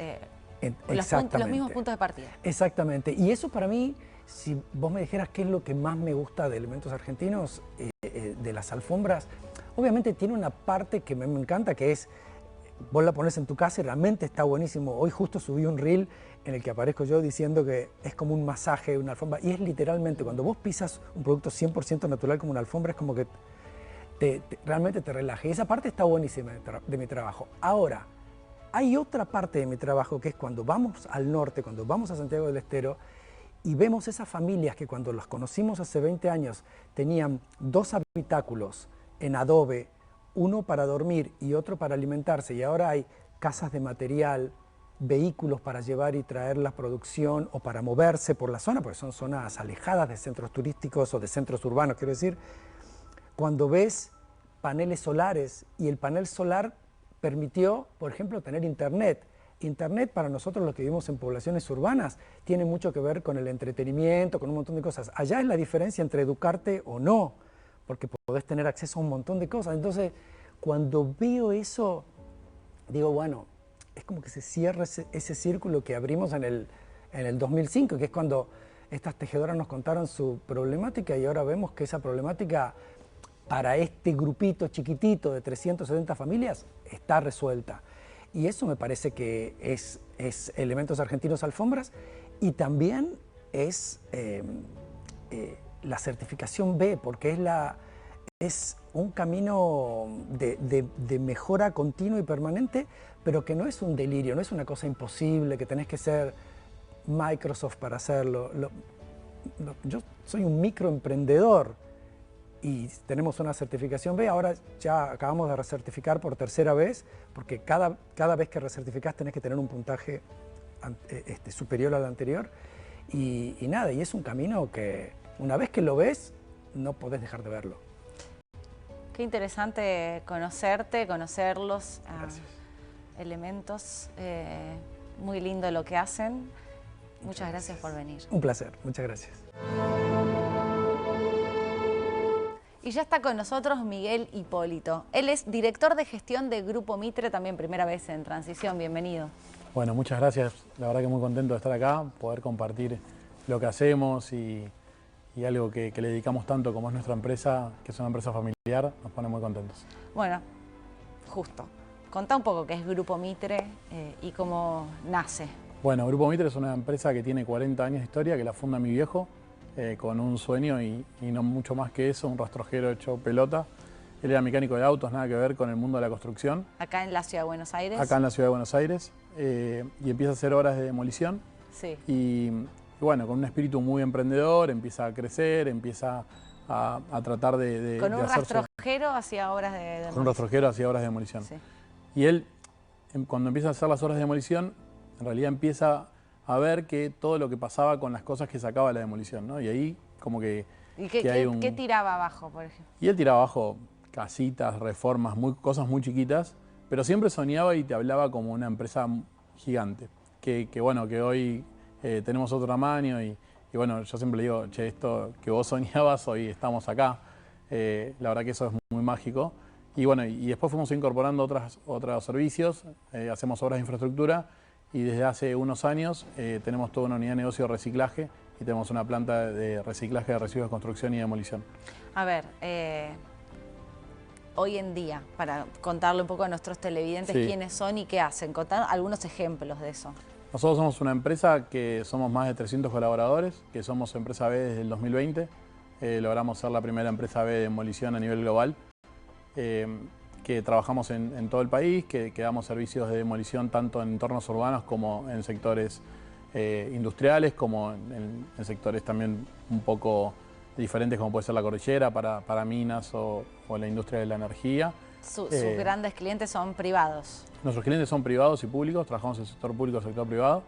Exactamente. Los mismos puntos de partida. Exactamente. Y eso para mí, si vos me dijeras qué es lo que más me gusta de Elementos Argentinos, de las alfombras, obviamente tiene una parte que me encanta, que es, vos la pones en tu casa y realmente está buenísimo. Hoy justo subí un reel en el que aparezco yo diciendo que es como un masaje, una alfombra, y es literalmente, cuando vos pisas un producto 100% natural como una alfombra, es como que realmente te relaja. Y esa parte está buenísima de mi trabajo. Ahora, hay otra parte de mi trabajo que es cuando vamos al norte, cuando vamos a Santiago del Estero y vemos esas familias que cuando las conocimos hace 20 años tenían 2 habitáculos en adobe, uno para dormir y otro para alimentarse, y ahora hay casas de material, vehículos para llevar y traer la producción o para moverse por la zona, porque son zonas alejadas de centros turísticos o de centros urbanos, quiero decir. Cuando ves paneles solares y el panel solar permitió, por ejemplo, tener internet. Internet para nosotros los que vivimos en poblaciones urbanas tiene mucho que ver con el entretenimiento, con un montón de cosas. Allá es la diferencia entre educarte o no, porque podés tener acceso a un montón de cosas. Entonces, cuando veo eso, digo, bueno, es como que se cierra ese círculo que abrimos en el 2005, que es cuando estas tejedoras nos contaron su problemática y ahora vemos que esa problemática para este grupito chiquitito de 370 familias está resuelta. Y eso me parece que es Elementos Argentinos Alfombras y también es la certificación B, porque es un camino de mejora continua y permanente, pero que no es un delirio, no es una cosa imposible, que tenés que ser Microsoft para hacerlo. Yo soy un microemprendedor y tenemos una certificación B, ahora ya acabamos de recertificar por tercera vez, porque cada vez que recertificás tenés que tener un puntaje superior al anterior, y nada, y es un camino que una vez que lo ves, no podés dejar de verlo. Qué interesante conocerte, conocerlos. Gracias. Elementos, muy lindo lo que hacen. Muchas gracias por venir. Un placer, muchas gracias. Y ya está con nosotros Miguel Hipólito. Él es director de gestión de Grupo Mitre, también primera vez en Transición. Bienvenido. Bueno, muchas gracias. La verdad que muy contento de estar acá, poder compartir lo que hacemos y algo que le dedicamos tanto como es nuestra empresa, que es una empresa familiar, nos pone muy contentos. Bueno, justo. Contá un poco qué es Grupo Mitre y cómo nace. Bueno, Grupo Mitre es una empresa que tiene 40 años de historia, que la funda mi viejo, con un sueño y no mucho más que eso, un rastrojero hecho pelota. Él era mecánico de autos, nada que ver con el mundo de la construcción. ¿Acá en la Ciudad de Buenos Aires? Acá en la Ciudad de Buenos Aires, y empieza a hacer obras de demolición. Sí. Y bueno, con un espíritu muy emprendedor, empieza a crecer, empieza a tratar de ¿Con un hacerse... rastrojero hacía obras de demolición? Con un rastrojero hacía obras de demolición. Sí. Y él, cuando empieza a hacer las obras de demolición, en realidad empieza a ver que todo lo que pasaba con las cosas que sacaba la demolición, ¿no? Y ahí como que... ¿Y qué tiraba abajo, por ejemplo? Y él tiraba abajo casitas, reformas, cosas muy chiquitas, pero siempre soñaba y te hablaba como una empresa gigante. Que bueno, que hoy tenemos otro tamaño y bueno, yo siempre le digo, che, esto que vos soñabas, hoy estamos acá. La verdad que eso es muy mágico. Y bueno, y después fuimos incorporando otros servicios, hacemos obras de infraestructura y desde hace unos años tenemos toda una unidad de negocio de reciclaje y tenemos una planta de reciclaje de residuos de construcción y demolición. A ver, hoy en día, para contarle un poco a nuestros televidentes quiénes son y qué hacen, contar algunos ejemplos de eso. Nosotros somos una empresa que somos más de 300 colaboradores, que somos empresa B desde el 2020. Logramos ser la primera empresa B de demolición a nivel global. Que trabajamos en todo el país, que damos servicios de demolición tanto en entornos urbanos como en sectores industriales, como en sectores también un poco diferentes como puede ser la cordillera para minas o la industria de la energía. Sus grandes clientes son privados. Nuestros clientes son privados y públicos, trabajamos en el sector público y el sector privado.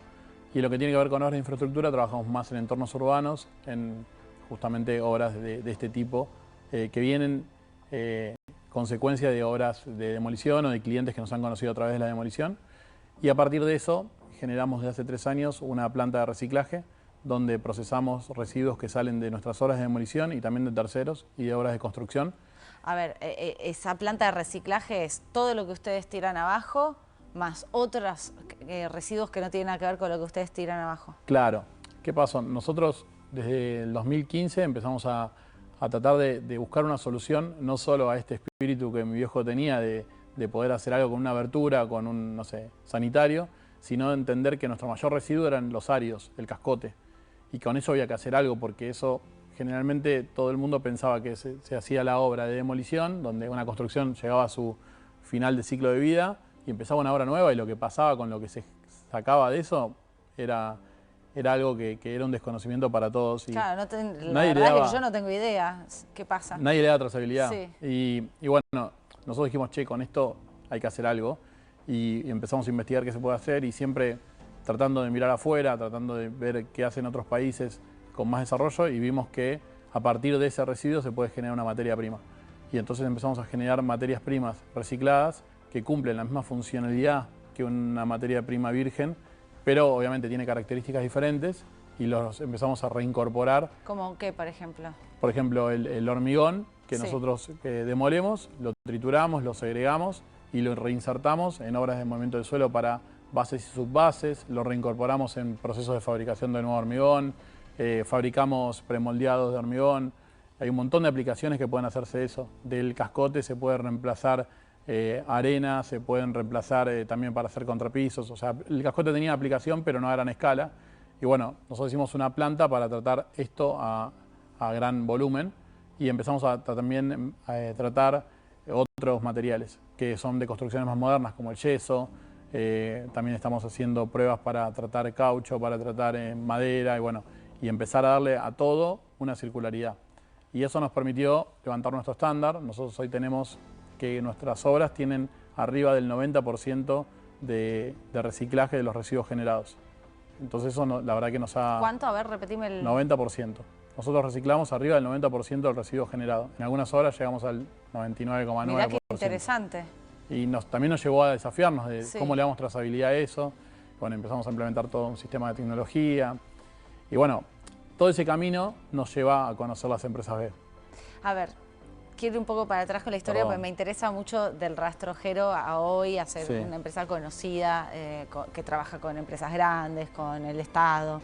Y lo que tiene que ver con obras de infraestructura, trabajamos más en entornos urbanos, en justamente obras de este tipo, que vienen consecuencia de obras de demolición o de clientes que nos han conocido a través de la demolición. Y a partir de eso generamos desde hace 3 años una planta de reciclaje donde procesamos residuos que salen de nuestras obras de demolición y también de terceros y de obras de construcción. A ver, esa planta de reciclaje es todo lo que ustedes tiran abajo más otros residuos que no tienen nada que ver con lo que ustedes tiran abajo. Claro. ¿Qué pasó? Nosotros desde el 2015 empezamos a tratar de buscar una solución, no solo a este espíritu que mi viejo tenía de poder hacer algo con una abertura, con un, no sé, sanitario, sino de entender que nuestro mayor residuo eran los arios, el cascote. Y con eso había que hacer algo, porque eso generalmente todo el mundo pensaba que se hacía la obra de demolición, donde una construcción llegaba a su final de ciclo de vida y empezaba una obra nueva, y lo que pasaba con lo que se sacaba de eso era algo que era un desconocimiento para todos. Y claro, la verdad es que yo no tengo idea qué pasa. Nadie le da trazabilidad. Sí. Y bueno, nosotros dijimos, che, con esto hay que hacer algo. Y empezamos a investigar qué se puede hacer y siempre tratando de mirar afuera, tratando de ver qué hacen otros países con más desarrollo, y vimos que a partir de ese residuo se puede generar una materia prima. Y entonces empezamos a generar materias primas recicladas que cumplen la misma funcionalidad que una materia prima virgen, pero obviamente tiene características diferentes y los empezamos a reincorporar. ¿Cómo qué, por ejemplo? Por ejemplo, el hormigón que Sí. nosotros demolemos, lo trituramos, lo segregamos y lo reinsertamos en obras de movimiento del suelo para bases y subbases, lo reincorporamos en procesos de fabricación de nuevo hormigón, fabricamos premoldeados de hormigón. Hay un montón de aplicaciones que pueden hacerse eso. Del cascote se puede reemplazar arena, se pueden reemplazar también para hacer contrapisos. O sea, el cascote tenía aplicación, pero no a gran escala. Y bueno, nosotros hicimos una planta para tratar esto a gran volumen y empezamos a también tratar otros materiales que son de construcciones más modernas, como el yeso. También estamos haciendo pruebas para tratar caucho, para tratar madera y bueno, y empezar a darle a todo una circularidad. Y eso nos permitió levantar nuestro estándar. Nosotros hoy tenemos que nuestras obras tienen arriba del 90% de reciclaje de los residuos generados. Entonces eso la verdad que nos ha... ¿Cuánto? A ver, repetime el... 90%. Nosotros reciclamos arriba del 90% del residuo generado. En algunas obras llegamos al 99,9%. Mirá qué interesante. Y también nos llevó a desafiarnos de Sí. cómo le damos trazabilidad a eso. Bueno, empezamos a implementar todo un sistema de tecnología. Y bueno, todo ese camino nos lleva a conocer las empresas B. A ver, quiero ir un poco para atrás con la historia, Perdón. porque me interesa mucho del rastrojero a hoy, a ser Sí. una empresa conocida, que trabaja con empresas grandes, con el Estado.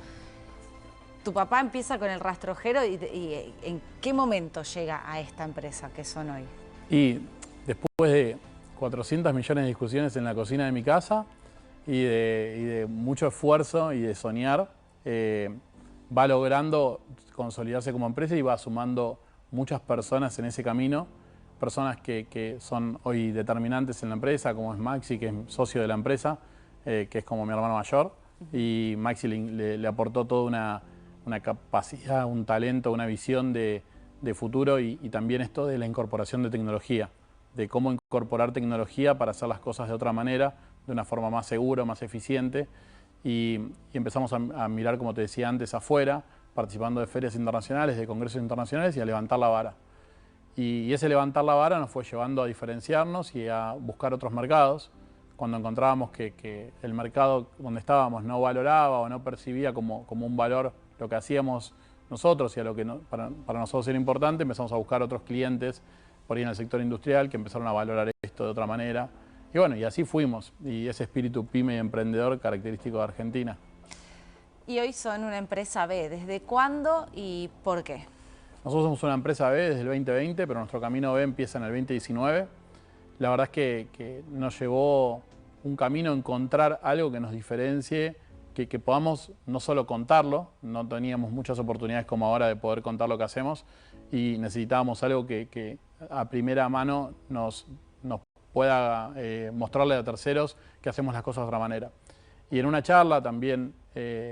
Tu papá empieza con el rastrojero y ¿en qué momento llega a esta empresa que son hoy? Y después de 400 millones de discusiones en la cocina de mi casa y de mucho esfuerzo y de soñar, va logrando consolidarse como empresa y va sumando muchas personas en ese camino, personas que son hoy determinantes en la empresa, como es Maxi, que es socio de la empresa, que es como mi hermano mayor, y Maxi le aportó toda una capacidad, un talento, una visión de futuro y también esto de la incorporación de tecnología, de cómo incorporar tecnología para hacer las cosas de otra manera, de una forma más segura, más eficiente, y empezamos a mirar, como te decía antes, afuera, participando de ferias internacionales, de congresos internacionales y a levantar la vara. Y ese levantar la vara nos fue llevando a diferenciarnos y a buscar otros mercados. Cuando encontrábamos que el mercado donde estábamos no valoraba o no percibía como un valor lo que hacíamos nosotros y a lo que para nosotros era importante, empezamos a buscar otros clientes por ahí en el sector industrial que empezaron a valorar esto de otra manera. Y bueno, y así fuimos. Y ese espíritu pyme y emprendedor característico de Argentina. Y hoy son una empresa B. ¿Desde cuándo y por qué? Nosotros somos una empresa B desde el 2020, pero nuestro camino B empieza en el 2019. La verdad es que nos llevó un camino a encontrar algo que nos diferencie, que podamos no solo contarlo, no teníamos muchas oportunidades como ahora de poder contar lo que hacemos y necesitábamos algo que a primera mano nos pueda mostrarle a terceros que hacemos las cosas de otra manera. Y en una charla también,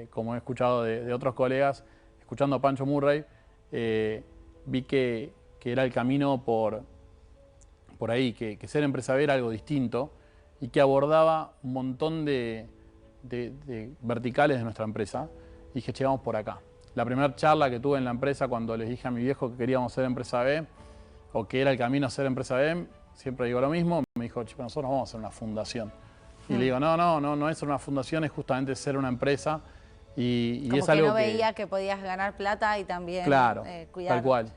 como he escuchado de otros colegas, escuchando a Pancho Murray, vi que era el camino por ahí, que ser empresa B era algo distinto y que abordaba un montón de verticales de nuestra empresa. Y dije, che, vamos por acá. La primera charla que tuve en la empresa cuando les dije a mi viejo que queríamos ser empresa B o que era el camino a ser empresa B, siempre digo lo mismo, me dijo, che, pero nosotros vamos a hacer una fundación. Y le digo, no es ser una fundación, es justamente ser una empresa. Y Como es que algo no veía que podías ganar plata y también claro, cuidar tal cual.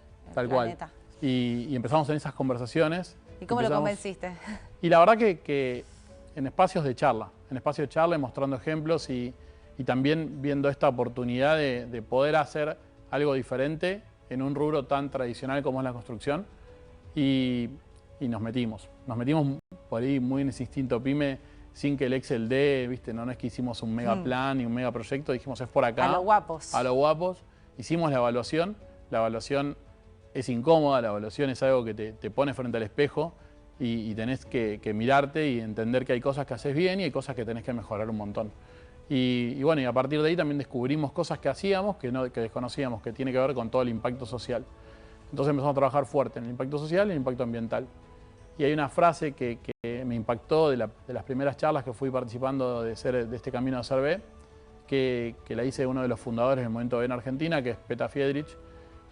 planeta. Y empezamos en esas conversaciones. ¿Y cómo lo convenciste? Y la verdad que en espacios de charla, mostrando ejemplos y también viendo esta oportunidad de poder hacer algo diferente en un rubro tan tradicional como es la construcción. Y nos metimos por ahí muy en ese instinto pyme, sin que el Excel dé, ¿viste? No es que hicimos un mega plan y un mega proyecto, dijimos es por acá. A lo guapos. A lo guapos. Hicimos la evaluación es incómoda, la evaluación es algo que te pone frente al espejo y tenés que mirarte y entender que hay cosas que haces bien y hay cosas que tenés que mejorar un montón. Y bueno, y a partir de ahí también descubrimos cosas que hacíamos que desconocíamos, que tiene que ver con todo el impacto social. Entonces empezamos a trabajar fuerte en el impacto social y el impacto ambiental. Y hay una frase que me impactó de las primeras charlas que fui participando de este camino a ser B, que la hice uno de los fundadores del Movimiento B en Argentina, que es Peta Fiedrich,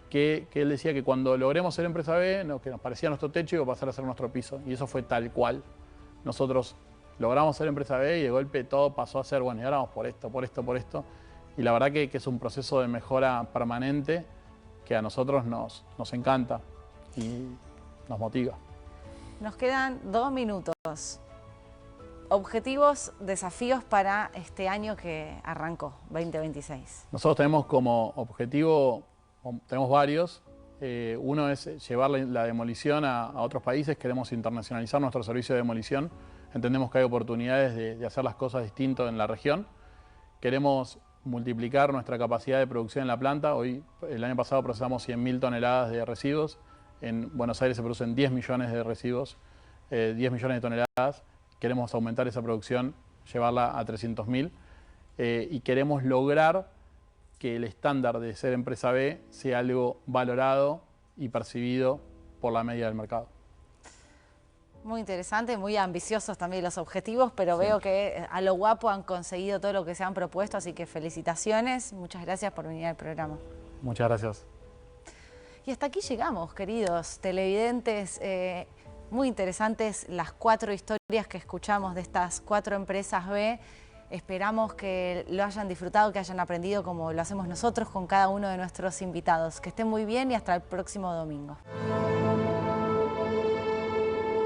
que él decía que cuando logremos ser empresa B, que nos parecía nuestro techo iba a pasar a ser nuestro piso. Y eso fue tal cual. Nosotros logramos ser empresa B y de golpe todo pasó a ser, bueno, y ahora vamos por esto, por esto, por esto. Y la verdad que es un proceso de mejora permanente que a nosotros nos encanta y nos motiva. Nos quedan 2 minutos. Objetivos, desafíos para este año que arrancó, 2026. Nosotros tenemos como objetivo, tenemos varios. Uno es llevar la demolición a otros países. Queremos internacionalizar nuestro servicio de demolición. Entendemos que hay oportunidades de hacer las cosas distintas en la región. Queremos multiplicar nuestra capacidad de producción en la planta. Hoy, el año pasado procesamos 100.000 toneladas de residuos. En Buenos Aires se producen 10 millones de residuos, 10 millones de toneladas. Queremos aumentar esa producción, llevarla a 300.000 y queremos lograr que el estándar de ser empresa B sea algo valorado y percibido por la media del mercado. Muy interesante, muy ambiciosos también los objetivos, pero veo que a lo guapo han conseguido todo lo que se han propuesto, así que felicitaciones. Muchas gracias por venir al programa. Muchas gracias. Y hasta aquí llegamos, queridos televidentes. Muy interesantes las 4 historias que escuchamos de estas 4 empresas B. Esperamos que lo hayan disfrutado, que hayan aprendido como lo hacemos nosotros con cada uno de nuestros invitados. Que estén muy bien y hasta el próximo domingo.